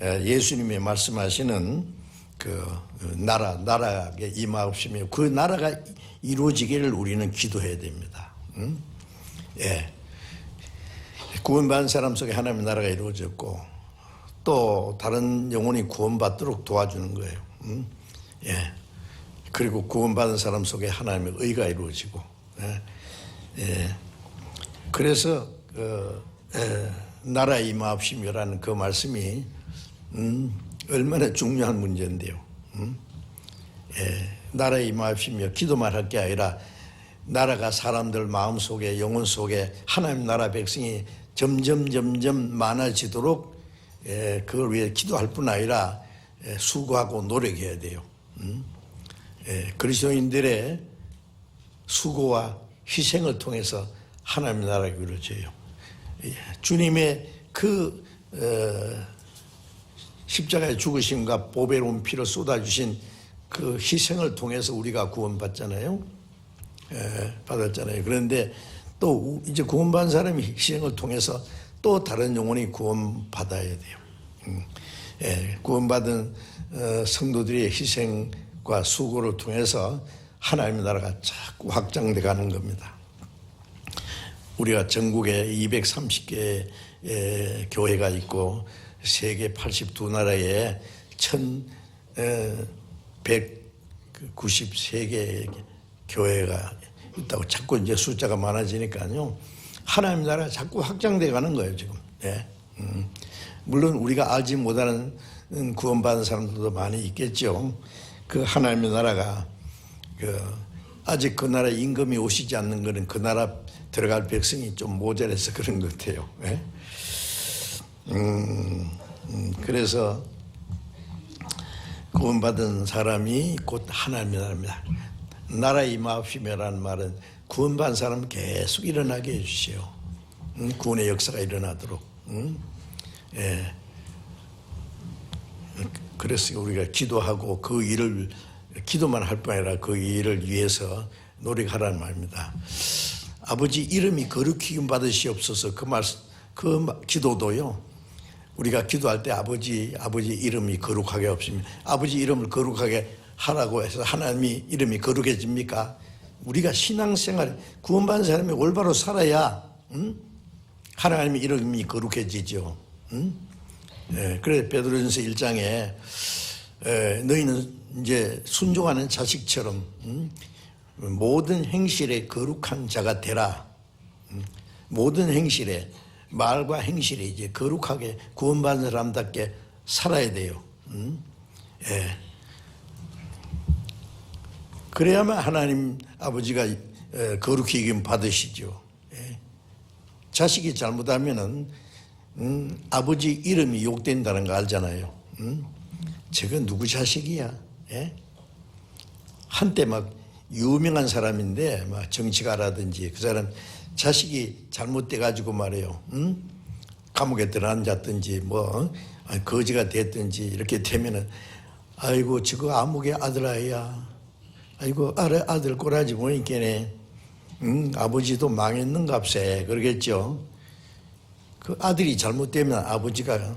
예수님이 말씀하시는 그 나라에 임하옵시며 그 나라가 이루어지기를 우리는 기도해야 됩니다. 구원받은 사람 속에 하나님의 나라가 이루어졌고 또 다른 영혼이 구원받도록 도와주는 거예요. 그리고 구원받은 사람 속에 하나님의 의가 이루어지고. 그래서 나라에 임하옵시며라는 그 말씀이 얼마나 중요한 문제인데요. 나라에 임하옵시며 기도만 할 게 아니라 나라가 사람들 마음속에 영혼 속에 하나님 나라 백성이 점점 많아지도록 그걸 위해 기도할 뿐 아니라 수고하고 노력해야 돼요. 그리스도인들의 수고와 희생을 통해서 하나님의 나라가 이루어져요. 주님의 그 십자가의 죽으심과 보배로운 피를 쏟아주신 그 희생을 통해서 우리가 구원받잖아요. 받았잖아요. 그런데 또 이제 구원받은 사람이 희생을 통해서 또 다른 영혼이 구원받아야 돼요. 구원받은 성도들의 희생과 수고를 통해서 하나님의 나라가 자꾸 확장돼 가는 겁니다. 우리가 전국에 230개 교회가 있고 세계 82나라에 1193개 교회가 있다고. 자꾸 이제 숫자가 많아지니까요. 하나님 나라가 자꾸 확장돼 가는 거예요, 지금. 물론 우리가 알지 못하는 구원받은 사람들도 많이 있겠죠. 그 하나님의 나라가 아직 그 나라 임금이 오시지 않는 것은 그 나라 들어갈 백성이 좀 모자라서 그런 것 같아요. 예? 그래서 구원받은 사람이 곧 하나님의 나라입니다. 나라 임하시며라는 말은 구원받은 사람은 계속 일어나게 해주시오. 구원의 역사가 일어나도록. 예. 그래서 우리가 기도하고 그 일을 기도만 할 뿐 아니라 그 일을 위해서 노력하라는 말입니다. 아버지 이름이 거룩히 받으시옵소서 그 기도도요. 우리가 기도할 때 아버지 이름이 거룩하게 없습니다. 아버지 이름을 거룩하게 하라고 해서 하나님이 이름이 거룩해집니까? 우리가 신앙생활 구원받은 사람이 올바로 살아야 하나님의 이름이 거룩해지죠. 예, 그래서 베드로전서 1장에 너희는 이제 순종하는 자식처럼 모든 행실에 거룩한 자가 되라. 모든 행실에 말과 행실에 이제 거룩하게 구원받은 사람답게 살아야 돼요. 예. 그래야만 하나님 아버지가 거룩히 여김 받으시죠. 예. 자식이 잘못하면은 아버지 이름이 욕된다는 거 알잖아요. 저거 누구 자식이야? 예? 한때 막 유명한 사람인데 막 정치가라든지 그 사람 자식이 잘못돼 가지고 말이에요. 감옥에 들어앉았든지 뭐 거지가 됐든지 이렇게 되면은 아이고 저거 아무개 아들아이야. 아이고 아들 꼬라지 보니까네. 아버지도 망했는갑세 그러겠죠. 그 아들이 잘못되면 아버지가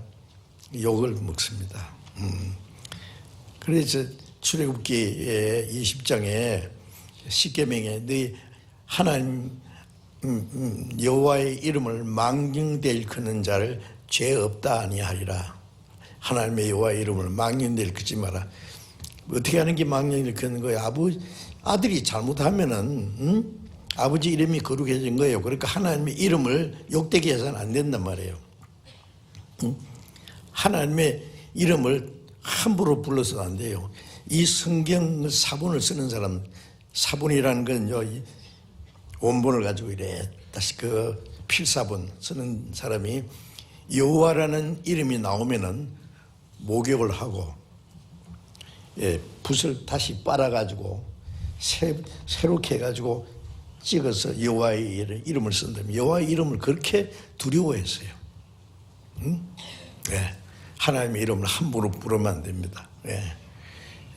욕을 먹습니다. 그래서 출애굽기 20장에 십계명에 너희 하나님 여호와의 이름을 망령되 일컫는 자를 죄 없다 아니하리라. 하나님의 여호와의 이름을 망령되 일컫지 마라. 어떻게 하는 게 망령되 일컫는 거예요? 아들이 잘못하면은 아버지 이름이 거룩해진 거예요. 그러니까 하나님의 이름을 욕되게 해서는 안 된단 말이에요. 하나님의 이름을 함부로 불러서는 안 돼요. 이 성경 사본을 쓰는 사람, 사본이라는 건요, 원본을 가지고 이래 다시 그 필사본 쓰는 사람이 여호와라는 이름이 나오면은 목욕을 하고, 예, 붓을 다시 빨아가지고 새롭게 해가지고 찍어서 여호와의 이름을 쓴다면 여호와의 이름을 그렇게 두려워했어요. 예, 하나님의 이름을 함부로 부르면 안 됩니다. 예.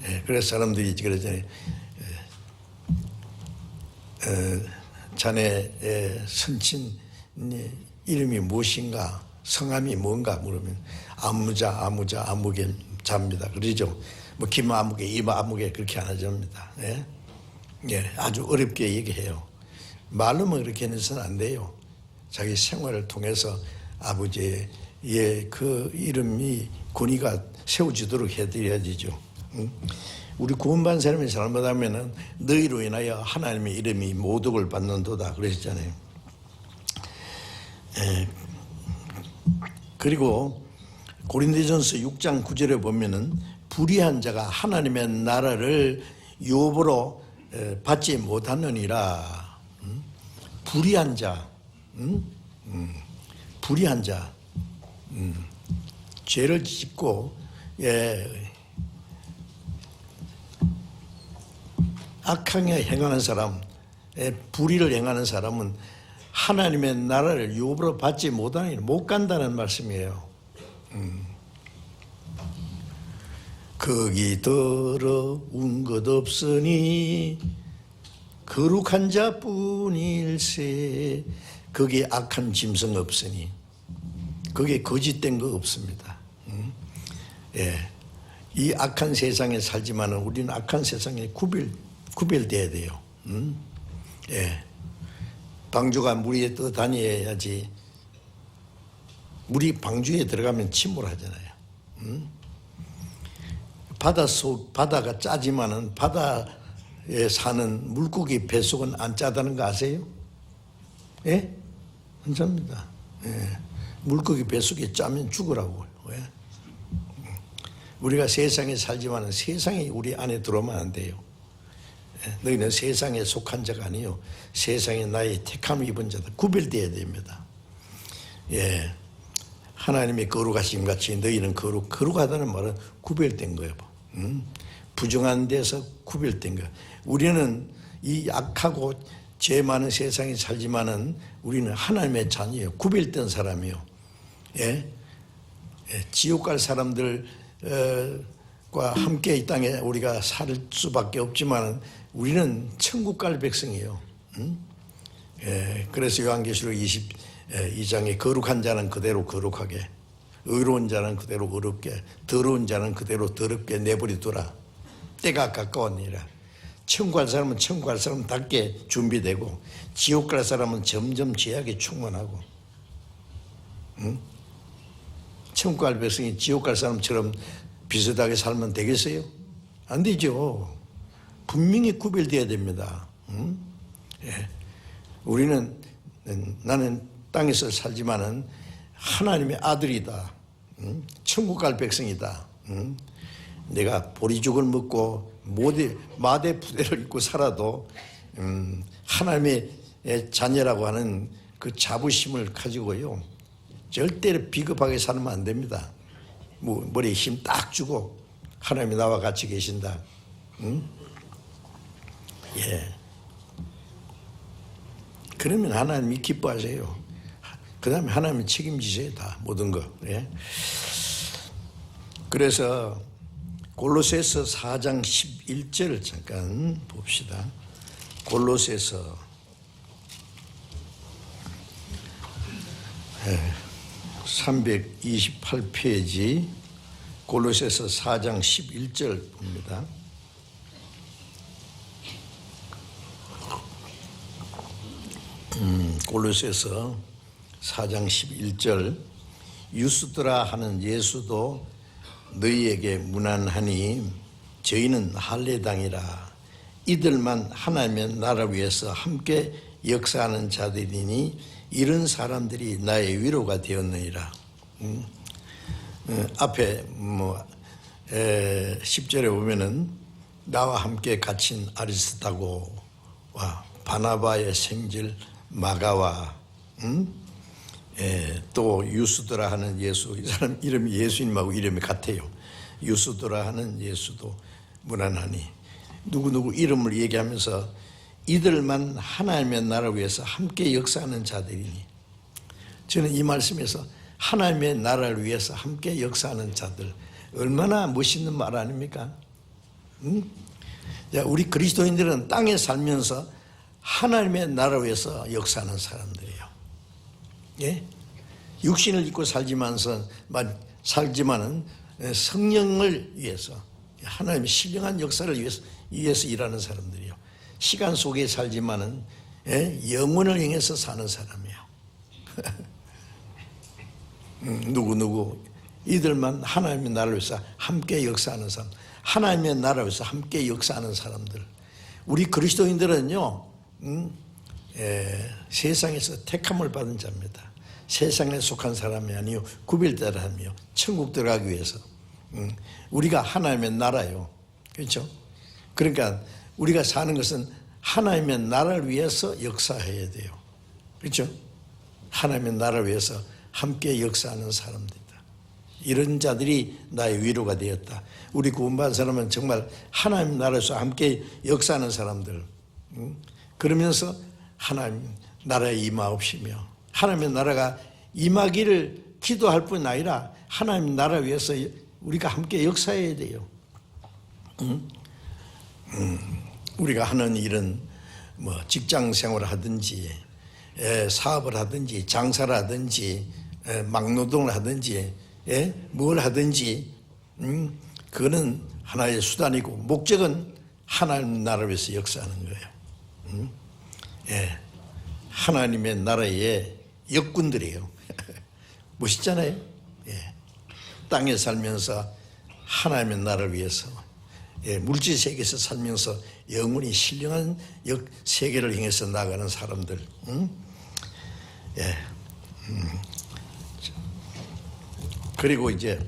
예, 그래서 사람들이 그러잖아요. 자네의 선친 이름이 무엇인가, 성함이 뭔가 물으면 아무개 자입니다. 그러죠. 뭐 김아무개, 이아무개 그렇게 안 하십니다. 예? 예, 아주 어렵게 얘기해요. 말로만 그렇게 해서는 안 돼요. 자기 생활을 통해서 아버지의 그 이름이 권위가 세워지도록 해드려야죠. 우리 구원받은 사람이 잘못하면은 너희로 인하여 하나님의 이름이 모독을 받는도다 그러셨잖아요. 그리고 고린도전서 6장 9절에 보면은 불의한 자가 하나님의 나라를 유업으로 받지 못하느니라. 불의한 자, 불의한 자, 죄를 짓고 악하게 행하는 사람, 불의를 행하는 사람은 하나님의 나라를 유업으로 받지 못하니 못 간다는 말씀이에요. 거기 더러운 것 없으니 거룩한 자뿐일세. 거기에 악한 짐승 없으니 거기에 거짓된 거 없습니다. 예, 이 악한 세상에 살지만은 우리는 악한 세상에 구별돼야 돼요. 예, 방주가 물 위에 떠다녀야지. 물이 방주에 들어가면 침몰하잖아요. 바다가 짜지만은 바다에 사는 물고기 뱃속은 안 짜다는 거 아세요? 예? 안 짭니다. 예. 물고기 뱃속에 짜면 죽으라고요. 예? 우리가 세상에 살지만 세상이 우리 안에 들어오면 안 돼요. 너희는 세상에 속한 자가 아니요 세상에 나의 택함을 입은 자들, 구별되어야 됩니다. 예, 하나님의 거룩하심 같이 너희는 거룩하다는 말은 구별된 거예요. 부정한 데서 구별된 거예요. 우리는 이 악하고 죄 많은 세상에 살지만은 우리는 하나님의 자녀예요. 구별된 사람이요. 예? 지옥 갈 사람들과 함께 이 땅에 우리가 살 수밖에 없지만 우리는 천국 갈 백성이에요. 그래서 요한계시록 22장에 거룩한 자는 그대로 거룩하게, 의로운 자는 그대로 의롭게, 더러운 자는 그대로 더럽게 내버려두라. 때가 가까웠느니라. 천국 갈 사람은 천국 갈 사람답게 준비되고 지옥 갈 사람은 점점 죄악에 충만하고. 천국 갈 백성이 지옥 갈 사람처럼 비슷하게 살면 되겠어요? 안 되죠. 분명히 구별되어야 됩니다. 예. 우리는 나는 땅에서 살지만은 하나님의 아들이다. 천국 갈 백성이다. 내가 보리죽을 먹고 마대 부대를 입고 살아도 하나님의 자녀라고 하는 그 자부심을 가지고요. 절대로 비겁하게 살면 안 됩니다. 머리에 힘 딱 주고 하나님이 나와 같이 계신다. 예. 그러면 하나님이 기뻐하세요. 그 다음에 하나님이 책임지세요. 다 모든 거. 예. 그래서 골로새서 4장 11절을 잠깐 봅시다. 골로새서 328페이지 골로새서 4장 11절 봅니다. 골로새서 4장 11절 유스드라 하는 예수도 너희에게 문안하니 저희는 할례당이라 이들만 하나님의 나라 위해서 함께 역사하는 자들이니 이런 사람들이 나의 위로가 되었느니라. 앞에 10절에 보면은 나와 함께 갇힌 아리스타고와 바나바의 생질 마가와 또 유스드라 하는 예수, 이 사람 이름이 예수님하고 이름이 같아요. 유스드라 하는 예수도 문안하니 누구누구 이름을 얘기하면서 이들만 하나님의 나라를 위해서 함께 역사하는 자들이니, 저는 이 말씀에서 하나님의 나라를 위해서 함께 역사하는 자들, 얼마나 멋있는 말 아닙니까? 우리 그리스도인들은 땅에 살면서 하나님의 나라를 위해서 역사하는 사람들이에요. 예? 육신을 입고 살지만은 성령을 위해서, 하나님의 신령한 역사를 위해서 일하는 사람들이에요. 시간 속에 살지만은 영혼을 향해서 사는 사람이에요. 누구 이들만 하나님의 나라를 위해서 함께 역사하는 사람, 하나님의 나라를 위해서 함께 역사하는 사람들. 우리 그리스도인들은요, 세상에서 택함을 받은 자입니다. 세상에 속한 사람이 아니요 구별된 사람이요 천국 들어가기 위해서. 우리가 하나님의 나라요. 그렇죠? 그러니까 우리가 사는 것은 하나님의 나라를 위해서 역사해야 돼요. 그렇죠? 하나님의 나라를 위해서 함께 역사하는 사람들이다. 이런 자들이 나의 위로가 되었다. 우리 구원받은 사람은 정말 하나님 나라에서 함께 역사하는 사람들. 그러면서 하나님 나라에 임하옵시며 하나님의 나라가 임하기를 기도할 뿐 아니라 하나님 나라 위해서 우리가 함께 역사해야 돼요. 우리가 하는 일은 직장 생활을 하든지 사업을 하든지 장사를 하든지 막노동을 하든지 뭘 하든지 그거는 하나의 수단이고 목적은 하나님 나라를 위해서 역사하는 거예요. 하나님의 나라의 역군들이에요. 멋있잖아요. 땅에 살면서 하나님의 나라를 위해서, 물질 세계에서 살면서 영원히 신령한 세계를 향해서 나가는 사람들. 그리고 이제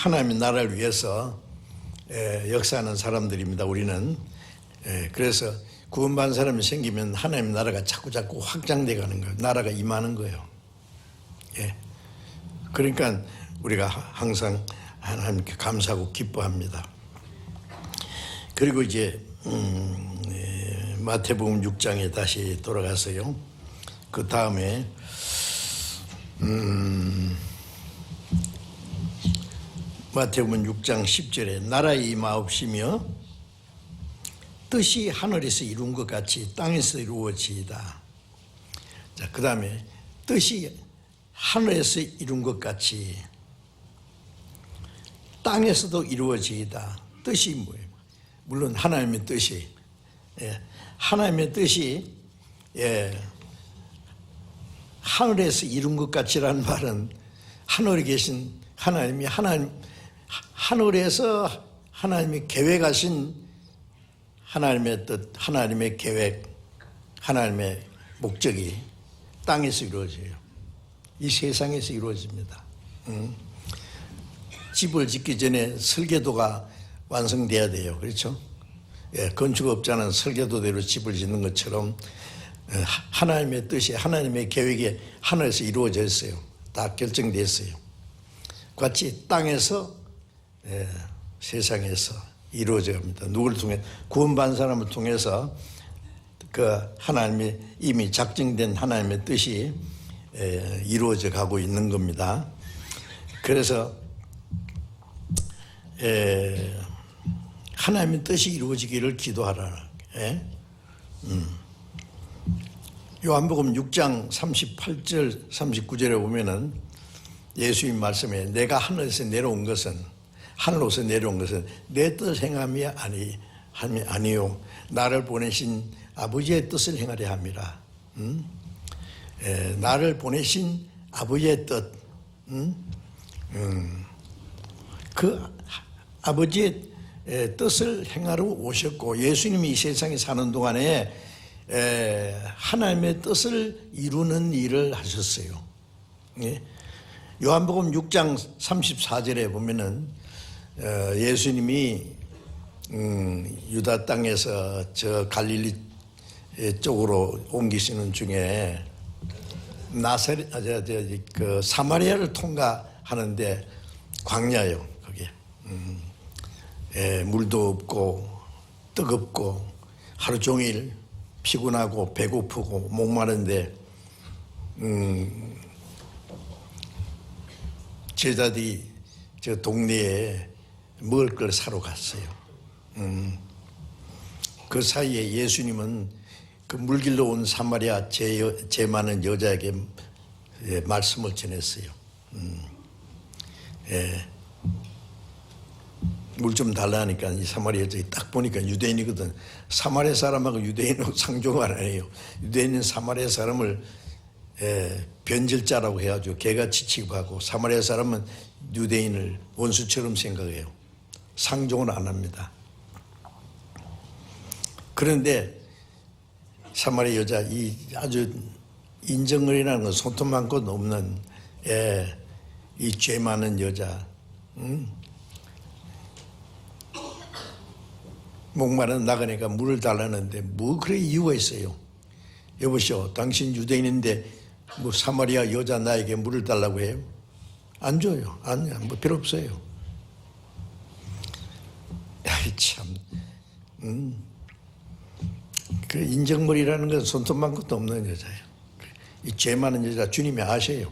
하나님의 나라를 위해서 역사하는 사람들입니다. 우리는. 그래서 구원받은 사람이 생기면 하나님의 나라가 자꾸 확장돼 가는 거예요. 나라가 임하는 거예요. 그러니까 우리가 항상 하나님께 감사하고 기뻐합니다. 그리고 이제 마태복음 6장에 다시 돌아가서요. 그 다음에 마태복음 6장 10절에 나라의 임하옵시며 뜻이 하늘에서 이룬 것 같이 땅에서 이루어지이다. 자, 그 다음에 뜻이 하늘에서 이룬 것 같이 땅에서도 이루어지이다. 뜻이 뭐예요? 물론 하나님의 뜻이, 하나님의 뜻이 하늘에서 이룬 것 같이라는 말은 하늘에 계신 하나님이 하늘에서 하나님이 계획하신 하나님의 뜻, 하나님의 계획, 하나님의 목적이 땅에서 이루어져요. 이 세상에서 이루어집니다. 집을 짓기 전에 설계도가 완성돼야 돼요. 그렇죠? 건축업자는 설계도대로 집을 짓는 것처럼 하나님의 뜻이, 하나님의 계획이 하늘에서 이루어져 있어요. 다 결정됐어요. 같이 땅에서, 세상에서 이루어져 갑니다. 누구를 통해? 구원받은 사람을 통해서 그 하나님이 이미 작정된 하나님의 뜻이 이루어져 가고 있는 겁니다. 그래서 하나님의 뜻이 이루어지기를 기도하라. 요한복음 6장 38절 39절에 보면은 예수님 말씀에 내가 하늘로서 내려온 것은 내 뜻을 행함이 아니요 나를 보내신 아버지의 뜻을 행하려 함이라. 나를 보내신 아버지의 뜻, 그 아버지의 뜻을 행하러 오셨고 예수님이 이 세상에 사는 동안에 하나님의 뜻을 이루는 일을 하셨어요. 요한복음 6장 34절에 보면은 예수님이 유다 땅에서 저 갈릴리 쪽으로 옮기시는 중에 그 사마리아를 통과하는데 광야요. 그게 물도 없고 뜨겁고 하루 종일 피곤하고 배고프고 목마른데 제자들이 저 동네에 먹을 걸 사러 갔어요. 그 사이에 예수님은 그 물길로 온 사마리아 죄 많은 여자에게 말씀을 전했어요. 물 좀 달라니까 이 사마리아 여자가 딱 보니까 유대인이거든. 사마리아 사람하고 유대인하고 상종을 안 해요. 유대인은 사마리아 사람을 변질자라고 해가지고 개같이 취급하고 사마리아 사람은 유대인을 원수처럼 생각해요. 상종을 안 합니다. 그런데 사마리아 여자 이 아주 인정을이라는 건 손톱 많고 없는 이 죄 많은 여자, 목마른 나가니까 물을 달라는데 뭐 그래 이유가 있어요. 여보시오, 당신 유대인인데 뭐 사마리아 여자 나에게 물을 달라고 해요? 안 줘요. 뭐 필요 없어요. 아이 참, 그 인정머리라는 건 손톱 많고도 없는 여자예요. 이 죄 많은 여자 주님이 아셔요.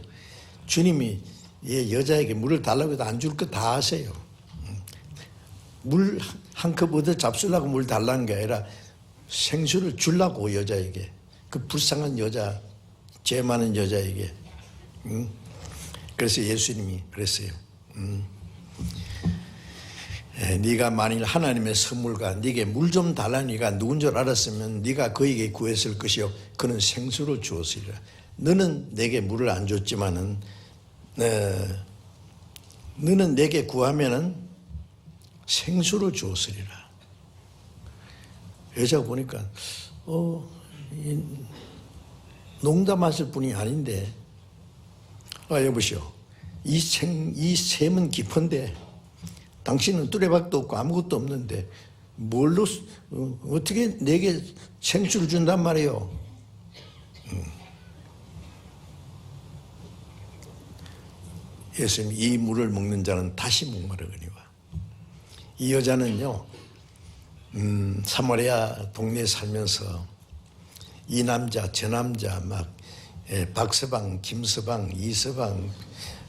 주님이 여자에게 물을 달라고 해도 안 줄 거 다 아세요. 물 한 컵 얻어 잡수려고 물 달라는 게 아니라 생수를 주려고 여자에게, 그 불쌍한 여자, 죄 많은 여자에게. 그래서 예수님이 그랬어요. 네가 만일 하나님의 선물과 네게 물 좀 달라니까 누군 줄 알았으면 네가 그에게 구했을 것이요 그는 생수를 주었으리라. 너는 내게 물을 안 줬지만은 너는 내게 구하면은 생수를 주었으리라. 여자가 보니까 농담하실 분이 아닌데 여보시오, 이 샘은 깊은데 당신은 뚜레박도 없고 아무것도 없는데 뭘로 어떻게 내게 생수를 준단 말이에요. 예수님, 이 물을 먹는 자는 다시 목마르거니와. 이 여자는요, 사마리아 동네에 살면서 이 남자 저 남자 막 박서방, 김서방, 이서방,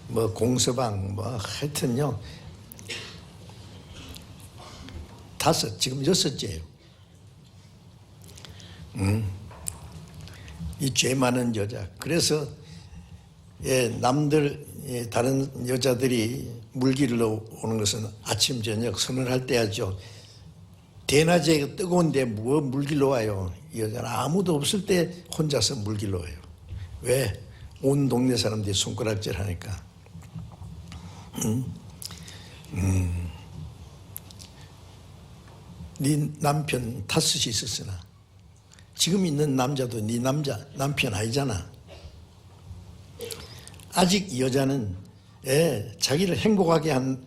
뭐 공서방, 뭐 하여튼요, 지금 6째예요. 이 죄 많은 여자. 그래서 남들 다른 여자들이 물길로 오는 것은 아침 저녁 선언할 때야죠. 대낮에 뜨거운데 뭐 물길로 와요. 이 여자는 아무도 없을 때 혼자서 물길로 와요. 왜? 온 동네 사람들이 손가락질 하니까. 네 남편 5이 있었으나 지금 있는 남자도 네 남편 아니잖아. 아직 이 여자는 자기를 행복하게 한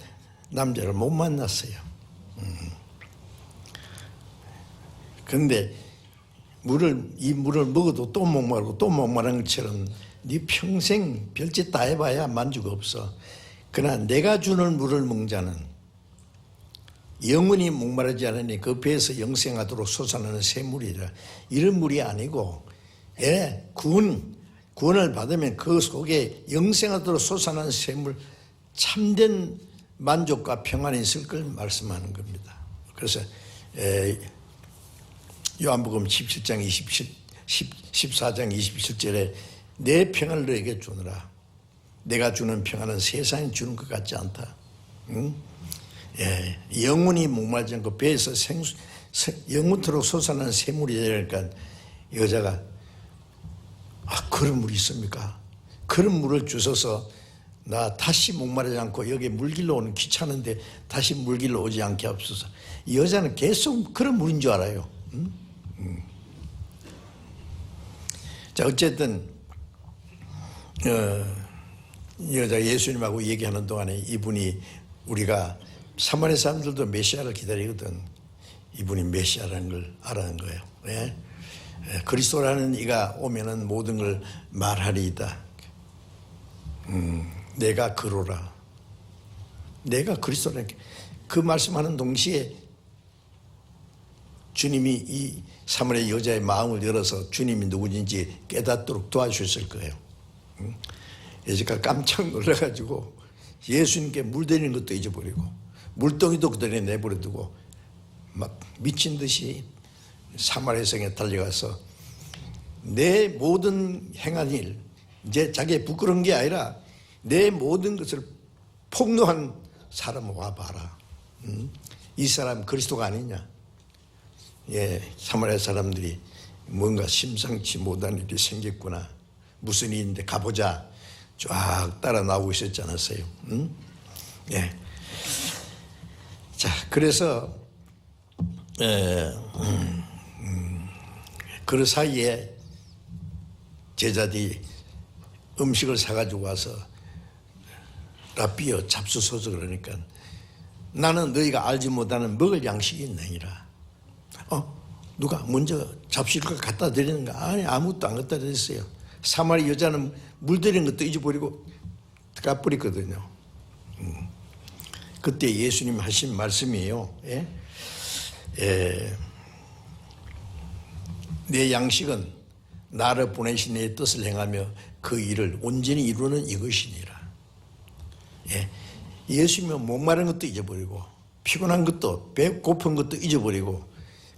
남자를 못 만났어요. 그런데 이 물을 먹어도 또 목마르고 또 목마른 것처럼 네 평생 별짓 다 해봐야 만족 없어. 그러나 내가 주는 물을 먹는 자는 영원히 목마르지 않으니 그 배에서 영생하도록 솟아나는 샘물이라. 이런 물이 아니고 구원을 받으면 그 속에 영생하도록 솟아나는 샘물, 참된 만족과 평안이 있을 걸 말씀하는 겁니다. 그래서 요한복음 17장 14장 27절에 내 평안을 너에게 주느라. 내가 주는 평안은 세상이 주는 것 같지 않다. 영원히 목마르지 않고 배에서 영원토록 솟아나는 샘물이 되니까 여자가 그런 물이 있습니까? 그런 물을 주셔서 나 다시 목마르지 않고 여기 물길로 오는 귀찮은데 다시 물길로 오지 않게 하옵소서. 이 여자는 계속 그런 물인 줄 알아요. 자, 어쨌든 여자 예수님하고 얘기하는 동안에 이분이, 우리가 사마리아 사람들도 메시아를 기다리거든. 이분이 메시아라는 걸 알아는 거예요. 왜? 그리스도라는 이가 오면은 모든 걸 말하리이다. 내가 그로라. 내가 그리스도라는 그 말씀하는 동시에 주님이 이 사마리아 여자의 마음을 열어서 주님이 누구인지 깨닫도록 도와주셨을 거예요. 여자가 깜짝 놀라가지고 예수님께 물드리는 것도 잊어버리고 물동이도 그들에 내버려두고 막 미친 듯이 사마리아 성에 달려가서 내 모든 행한 일, 이제 자기의 부끄러운 게 아니라 내 모든 것을 폭로한 사람 와봐라. 이 사람 그리스도가 아니냐. 사마리아 사람들이 뭔가 심상치 못한 일이 생겼구나. 무슨 일인데 가보자. 쫙 따라 나오고 있었지 않았어요? 자, 그래서 그 사이에 제자들이 음식을 사가지고 와서 라비어 잡수소서 그러니까 나는 너희가 알지 못하는 먹을 양식이 있느니라. 누가 먼저 잡수를 갖다 드리는가? 아니, 아무것도 안 갖다 드렸어요. 사마리 여자는 물 드리는 것도 잊어버리고 가버렸거든요. 그때 예수님 하신 말씀이에요. 내 양식은 나를 보내신 이의 뜻을 행하며 그 일을 온전히 이루는 이것이니라. 예수님은 목마른 것도 잊어버리고 피곤한 것도 배 고픈 것도 잊어버리고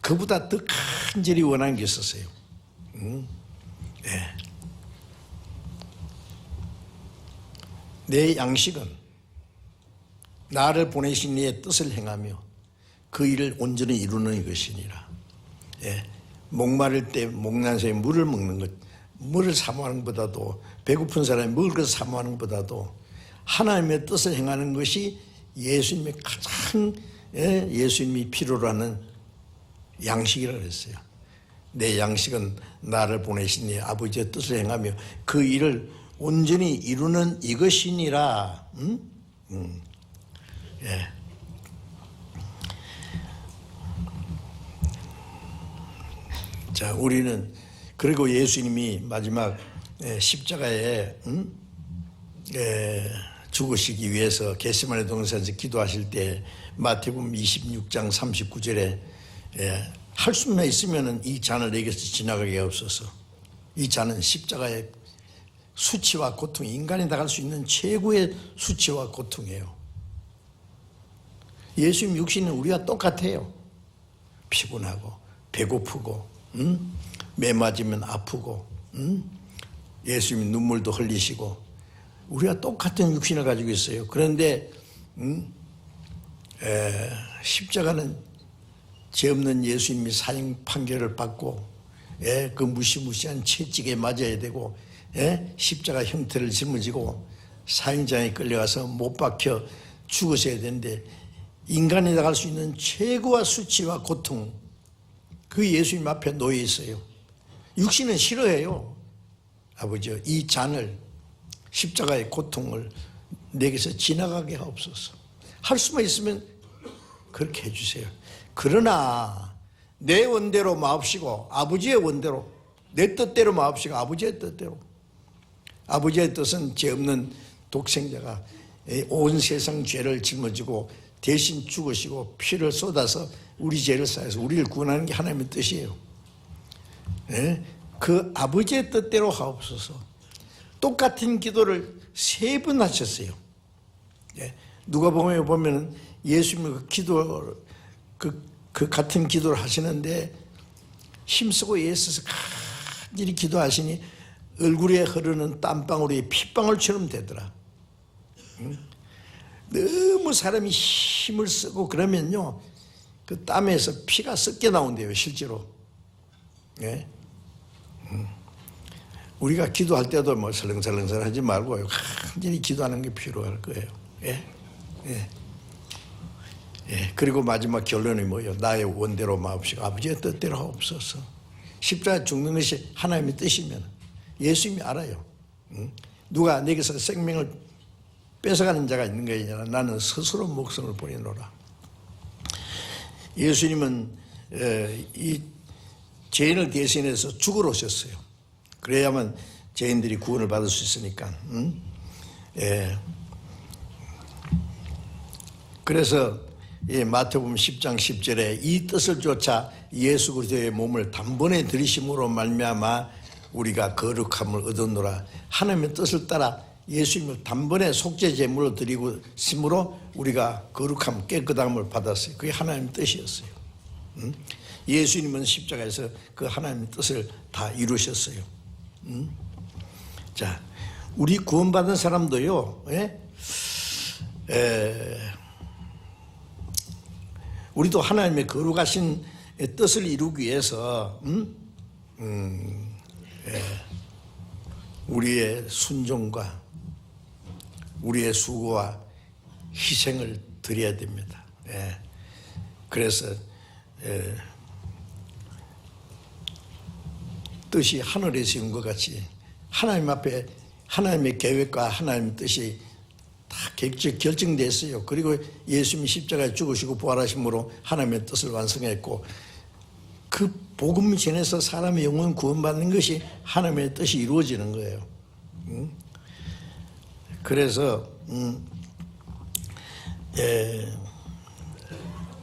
그보다 더 간절히 원하는 게 있었어요. 내 양식은 나를 보내신 이의 뜻을 행하며 그 일을 온전히 이루는 것이니라. 목마를 때 목난 사람이 물을 먹는 것, 물을 사모하는 것보다도, 배고픈 사람이 먹을 것을 사모하는 것보다도 하나님의 뜻을 행하는 것이 예수님의 가장 예수님이 필요로 하는 양식이라고 그랬어요. 내 양식은 나를 보내신 이 아버지의 뜻을 행하며 그 일을 온전히 이루는 이것이니라. 자, 우리는 그리고 예수님이 마지막 십자가에 죽으시기 위해서 겟세마네 동산에서 기도하실 때 마태복음 26장 39절에 할 수만 있으면 이 잔을 내게서 지나가게 없어서. 이 잔은 십자가의 수치와 고통, 인간이 당할 수 있는 최고의 수치와 고통이에요. 예수님 육신은 우리와 똑같아요. 피곤하고 배고프고 매 맞으면 아프고 예수님이 눈물도 흘리시고 우리가 똑같은 육신을 가지고 있어요. 그런데 십자가는 죄 없는 예수님이 사형 판결을 받고 그 무시무시한 채찍에 맞아야 되고 십자가 형태를 짊어지고 사형장에 끌려가서 못 박혀 죽으셔야 되는데 인간이 나갈 수 있는 최고와 수치와 고통, 그 예수님 앞에 놓여 있어요. 육신은 싫어해요. 아버지요, 이 잔을, 십자가의 고통을 내게서 지나가게 하옵소서. 할 수만 있으면 그렇게 해주세요. 그러나 내 원대로 마옵시고 아버지의 원대로, 내 뜻대로 마옵시고 아버지의 뜻대로. 아버지의 뜻은 죄 없는 독생자가 온 세상 죄를 짊어지고 대신 죽으시고 피를 쏟아서 우리 죄를 사해서 우리를 구원하는 게 하나님의 뜻이에요. 그 아버지의 뜻대로 하옵소서. 똑같은 기도를 3번 하셨어요. 누가복음에 보면 예수님이 그 기도, 그 같은 기도를 하시는데 힘쓰고 애써서 간절히 기도하시니 얼굴에 흐르는 땀방울이 핏방울처럼 되더라. 너무 사람이 힘을 쓰고 그러면요, 그 땀에서 피가 섞여 나온대요, 실제로. 우리가 기도할 때도 뭐 설렁설렁 하지 말고 간절히 기도하는 게 필요할 거예요. 그리고 마지막 결론이 뭐예요? 나의 원대로 마옵시고 아버지의 뜻대로 하옵소서. 십자가에 죽는 것이 하나님의 뜻이면 예수님이 알아요. 누가 내게서 생명을 뺏어가는 자가 있는 게 아니라 나는 스스로 목숨을 버리노라. 예수님은 이 죄인을 대신해서 죽으러 오셨어요. 그래야만 죄인들이 구원을 받을 수 있으니까. 그래서 마태복음 10장 10절에 이 뜻을 쫓아 예수 그리스도의 몸을 단번에 들이심으로 말미암아 우리가 거룩함을 얻었노라. 하나님의 뜻을 따라 예수님을 단번에 속죄 제물로 드리고 심으로 우리가 거룩함, 깨끗함을 받았어요. 그게 하나님의 뜻이었어요. 예수님은 십자가에서 그 하나님의 뜻을 다 이루셨어요. 자, 우리 구원받은 사람도요, 우리도 하나님의 거룩하신 뜻을 이루기 위해서 우리의 순종과 우리의 수고와 희생을 드려야 됩니다. 그래서 뜻이 하늘에서 온 것 같이 하나님 앞에 하나님의 계획과 하나님의 뜻이 다 결정됐어요. 그리고 예수님이 십자가에 죽으시고 부활하심으로 하나님의 뜻을 완성했고 그 복음 전에서 사람의 영혼 구원받는 것이 하나님의 뜻이 이루어지는 거예요. 그래서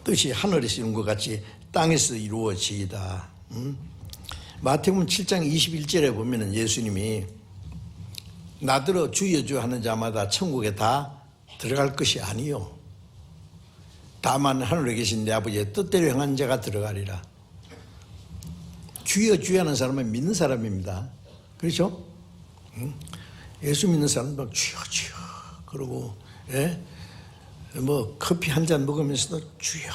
뜻이 하늘에서 이룬 것 같이 땅에서 이루어지이다. 마태복음 7장 21절에 보면 예수님이 나더러 주여 주여 하는 자마다 천국에 다 들어갈 것이 아니요 다만 하늘에 계신 내 아버지의 뜻대로 행한 자가 들어가리라. 주여 주여 하는 사람은 믿는 사람입니다. 그렇죠? 예수 믿는 사람도 주여 주여 그러고 뭐 커피 한 잔 먹으면서도 주여,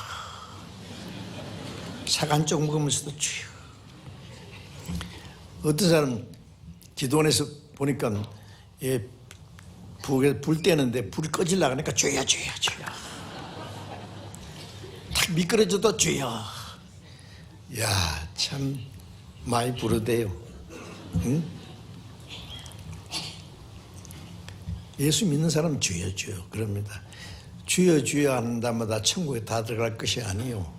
sak 한 쪽 먹으면서도 주여. 어떤 사람 기도원에서 보니까 불 떼는데 불이 꺼지려고 하니까 주여 주여 주여, 탁 미끄러져도 주여. 야, 참 많이 부르대요. 응? 예수 믿는 사람은 주여 주여 그럽니다. 주여 주여 하는 자마다 천국에 다 들어갈 것이 아니요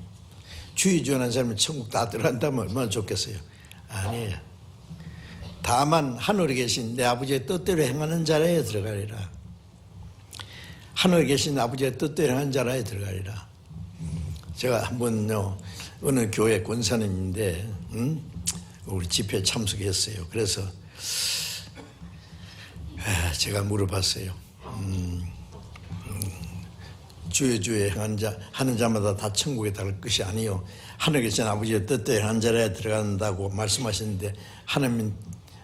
주여 주여 하는 사람은 천국 다 들어간다면 얼마나 좋겠어요. 아니에요. 다만 하늘에 계신 내 아버지의 뜻대로 행하는 자라에 들어가리라. 하늘에 계신 아버지의 뜻대로 행하는 자라에 들어가리라. 제가 한번요 어느 교회 권사님인데 우리 집회에 참석했어요. 그래서 제가 물어봤어요. 주의 하는 자마다 다 천국에 갈 것이 아니요 하늘에 계신 아버지의 뜻대로 행하는 자라에 들어간다고 말씀하셨는데 하나님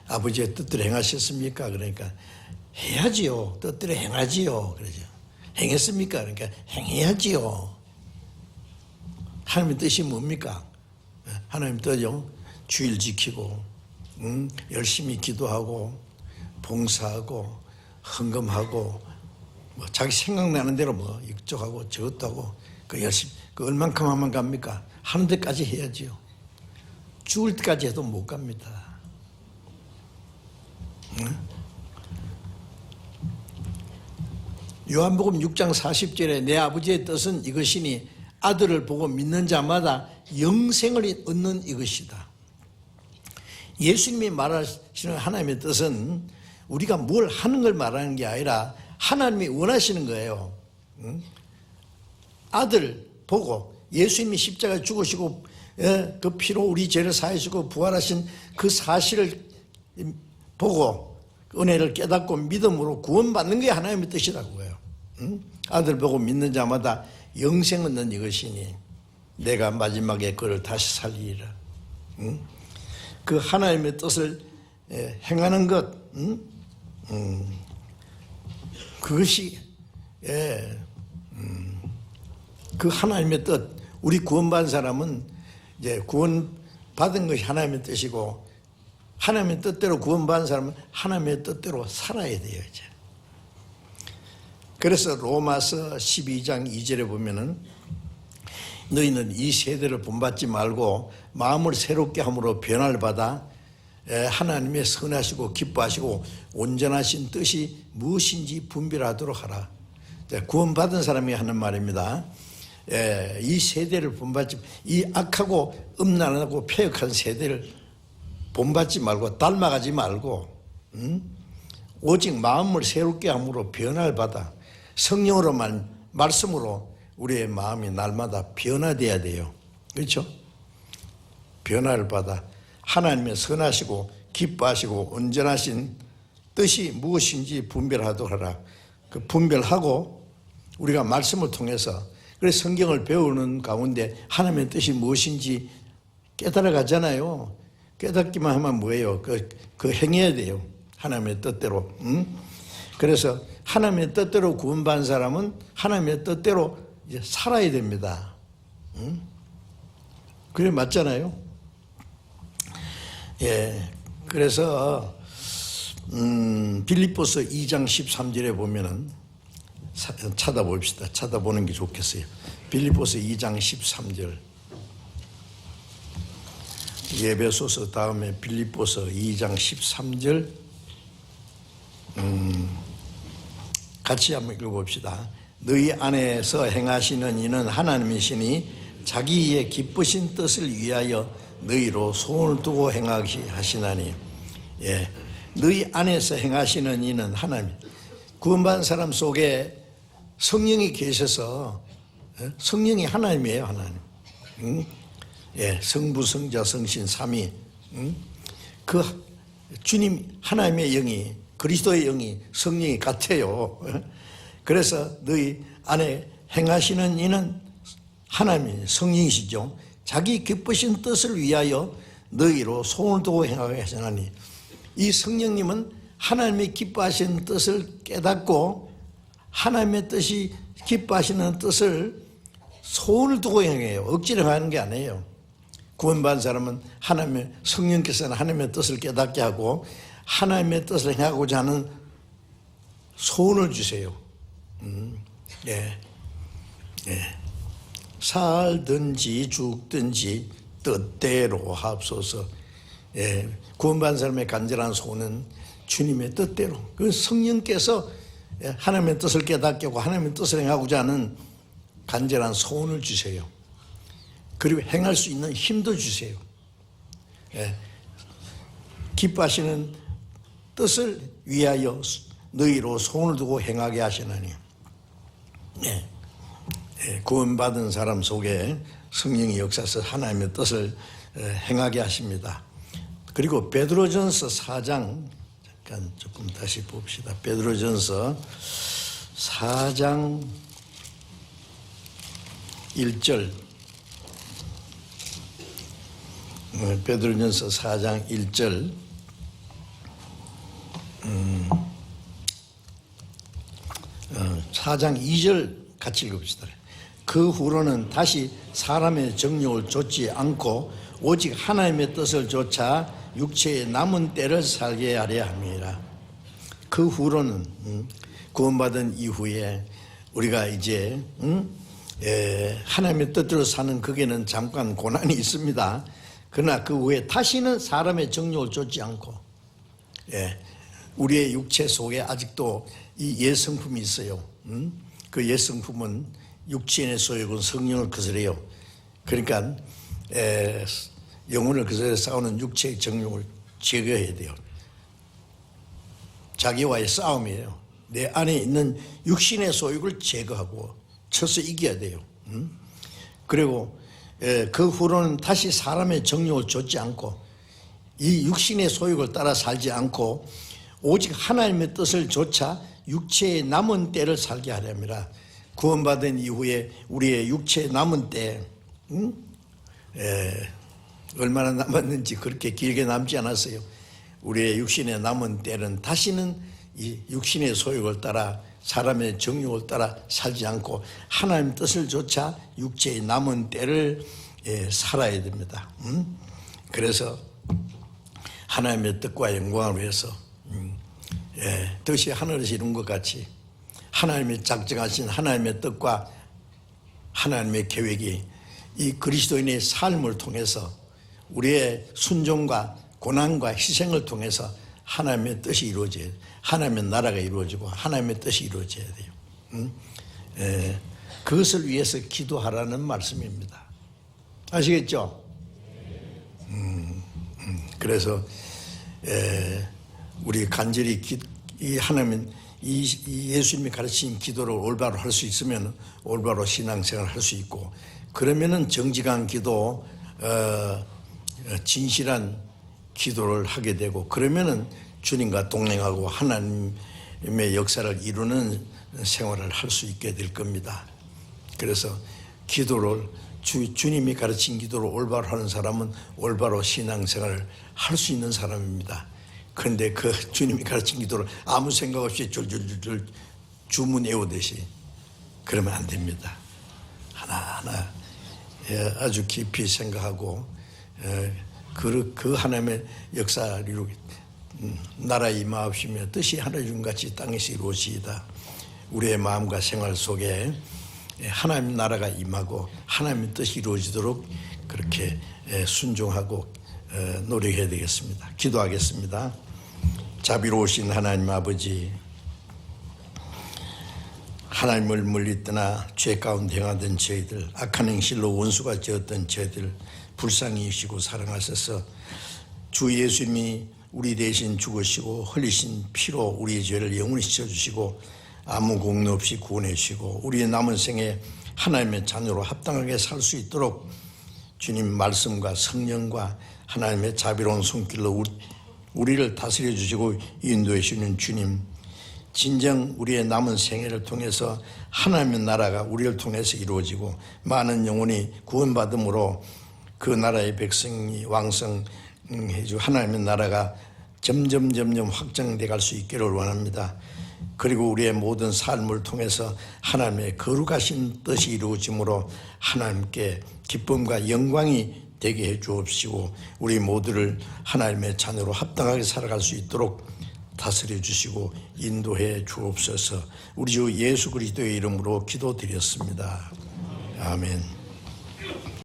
아버지의 뜻대로 행하셨습니까? 그러니까 해야지요. 뜻대로 행하지요. 그러죠. 행했습니까? 그러니까 행해야지요. 하나님의 뜻이 뭡니까? 하나님 뜻이요. 주일 지키고 열심히 기도하고 봉사하고 헌금하고 뭐 자기 생각나는 대로 뭐 이쪽하고 저것도 하고 그 열심히 그 얼만큼 하면 갑니까? 하는 데까지 해야지요. 죽을 때까지 해도 못 갑니다. 요한복음 6장 40절에 내 아버지의 뜻은 이것이니 아들을 보고 믿는 자마다 영생을 얻는 이것이다. 예수님이 말하시는 하나님의 뜻은 우리가 뭘 하는 걸 말하는 게 아니라 하나님이 원하시는 거예요. 아들 보고 예수님이 십자가에 죽으시고 그 피로 우리 죄를 사하시고 부활하신 그 사실을 보고 은혜를 깨닫고 믿음으로 구원받는 게 하나님의 뜻이라고 해요. 아들 보고 믿는 자마다 영생 얻는 이것이니 내가 마지막에 그를 다시 살리리라. 그 하나님의 뜻을 행하는 것, 그것이 그 하나님의 뜻. 우리 구원받은 사람은 이제 구원받은 것이 하나님의 뜻이고 하나님의 뜻대로 구원받은 사람은 하나님의 뜻대로 살아야 돼요. 이제. 그래서 로마서 12장 2절에 보면은 너희는 이 세대를 본받지 말고 마음을 새롭게 함으로 변화를 받아 하나님의 선하시고 기뻐하시고 온전하신 뜻이 무엇인지 분별하도록 하라. 구원받은 사람이 하는 말입니다. 이 세대를 본받지, 이 악하고 음란하고 폐역한 세대를 본받지 말고 닮아가지 말고 오직 마음을 새롭게 함으로 변화를 받아 성령으로만 말씀으로 우리의 마음이 날마다 변화돼야 돼요. 그렇죠? 변화를 받아 하나님의 선하시고 기뻐하시고 온전하신 뜻이 무엇인지 분별하도록 하라. 그 분별하고 우리가 말씀을 통해서 그래서 성경을 배우는 가운데 하나님의 뜻이 무엇인지 깨달아 가잖아요. 깨닫기만 하면 뭐예요? 그 행해야 돼요. 하나님의 뜻대로. 그래서 하나님의 뜻대로 구원받은 사람은 하나님의 뜻대로 이제 살아야 됩니다. 그래 맞잖아요. 예. 그래서 빌립보서 2장 13절에 보면은 찾아봅시다. 찾아보는 게 좋겠어요. 빌립보서 2장 13절. 에베소서 다음에 빌립보서 2장 13절 같이 한번 읽어봅시다. 너희 안에서 행하시는 이는 하나님이시니 자기의 기쁘신 뜻을 위하여 너희로 소원을 두고 행하시나니. 예, 너희 안에서 행하시는 이는 하나님. 구원받은 사람 속에 성령이 계셔서 성령이 하나님이에요. 하나님. 예, 성부, 성자, 성신, 삼위. 그 주님 하나님의 영이 그리스도의 영이 성령이 같아요. 그래서 너희 안에 행하시는 이는 하나님이 성령이시죠. 자기 기쁘신 뜻을 위하여 너희로 소원을 두고 행하게 하시나니. 이 성령님은 하나님의 기뻐하시는 뜻을 깨닫고 하나님의 뜻이 기뻐하시는 뜻을 소원을 두고 행해요. 억지로 하는 게 아니에요. 구원받은 사람은 하나님의 성령께서는 하나님의 뜻을 깨닫게 하고 하나님의 뜻을 행하고자 하는 소원을 주세요. 예. 예. 살든지 죽든지 뜻대로 합소서. 예. 구원받은 사람의 간절한 소원은 주님의 뜻대로. 그 성령께서 하나님의 뜻을 깨닫게 하고 하나님의 뜻을 행하고자 하는 간절한 소원을 주세요. 그리고 행할 수 있는 힘도 주세요. 예. 기뻐하시는 뜻을 위하여 너희로 손을 두고 행하게 하시나니. 네. 구원받은 사람 속에 성령이 역사해서 하나님의 뜻을 행하게 하십니다. 그리고 베드로전서 4장 잠깐 조금 다시 봅시다. 베드로전서 4장 1절. 베드로전서 4장 1절. 4장 2절 같이 읽읍시다. 그 후로는 다시 사람의 정욕을 좇지 않고 오직 하나님의 뜻을 좇아 육체의 남은 때를 살게 하려 함이라. 그 후로는 구원받은 이후에 우리가 이제 하나님의 뜻대로 사는 거기에는 잠깐 고난이 있습니다. 그러나 그 후에 다시는 사람의 정욕을 좇지 않고 우리의 육체 속에 아직도 이 옛성품이 있어요. 그 옛성품은 육체의 소욕은 성령을 거스려요. 그러니까 영혼을 거스려 싸우는 육체의 정욕을 제거해야 돼요. 자기와의 싸움이에요. 내 안에 있는 육신의 소욕을 제거하고 쳐서 이겨야 돼요. 그리고 그 후로는 다시 사람의 정욕을 좇지 않고 이 육신의 소욕을 따라 살지 않고 오직 하나님의 뜻을 좇아 육체의 남은 때를 살게 하렵니다. 구원받은 이후에 우리의 육체의 남은 때 얼마나 남았는지 그렇게 길게 남지 않았어요. 우리의 육신의 남은 때는 다시는 이 육신의 소욕을 따라 사람의 정욕을 따라 살지 않고 하나님의 뜻을 좇아 육체의 남은 때를 살아야 됩니다. 그래서 하나님의 뜻과 영광을 위해서 뜻이 하늘에서 이룬 것 같이 하나님의 작정하신 하나님의 뜻과 하나님의 계획이 이 그리스도인의 삶을 통해서 우리의 순종과 고난과 희생을 통해서 하나님의 뜻이 이루어져야 돼요. 하나님의 나라가 이루어지고 하나님의 뜻이 이루어져야 돼요. 그것을 위해서 기도하라는 말씀입니다. 아시겠죠? 그래서 우리 간절히 이 하나님 이 예수님이 가르친 기도를 올바로 할 수 있으면 올바로 신앙생활을 할 수 있고, 그러면은 정직한 기도, 진실한 기도를 하게 되고, 그러면은 주님과 동행하고 하나님의 역사를 이루는 생활을 할 수 있게 될 겁니다. 그래서 기도를 주님이 가르친 기도를 올바로 하는 사람은 올바로 신앙생활을 할 수 있는 사람입니다. 그런데 그 주님이 가르친 기도를 아무 생각 없이 줄줄줄 주문 외우듯이 그러면 안 됩니다. 하나하나 아주 깊이 생각하고 그 하나님의 역사를 이루기, 나라의 임하옵시며 뜻이 하늘중 같이 땅에서 이루어지이다. 우리의 마음과 생활 속에 하나님 나라가 임하고 하나님의 뜻이 이루어지도록 그렇게 순종하고 노력해야 되겠습니다. 기도하겠습니다. 자비로우신 하나님 아버지, 하나님을 멀리 떠나 죄 가운데 행하던 저희들, 악한 행실로 원수가 되었던 저희들 불쌍히 여기시고 사랑하셔서 주 예수님이 우리 대신 죽으시고 흘리신 피로 우리의 죄를 영원히 씻어주시고 아무 공로 없이 구원해 주시고 우리의 남은 생에 하나님의 자녀로 합당하게 살 수 있도록 주님 말씀과 성령과 하나님의 자비로운 손길로 우리를 다스려 주시고 인도해 주시는 주님, 진정 우리의 남은 생애를 통해서 하나님의 나라가 우리를 통해서 이루어지고 많은 영혼이 구원받음으로 그 나라의 백성이 왕성해 주고 하나님의 나라가 점점 확장돼 갈 수 있기를 원합니다. 그리고 우리의 모든 삶을 통해서 하나님의 거룩하신 뜻이 이루어짐으로 하나님께 기쁨과 영광이 되게 해 주옵시고 우리 모두를 하나님의 자녀로 합당하게 살아갈 수 있도록 다스려 주시고 인도해 주옵소서. 우리 주 예수 그리스도의 이름으로 기도드렸습니다. 아멘.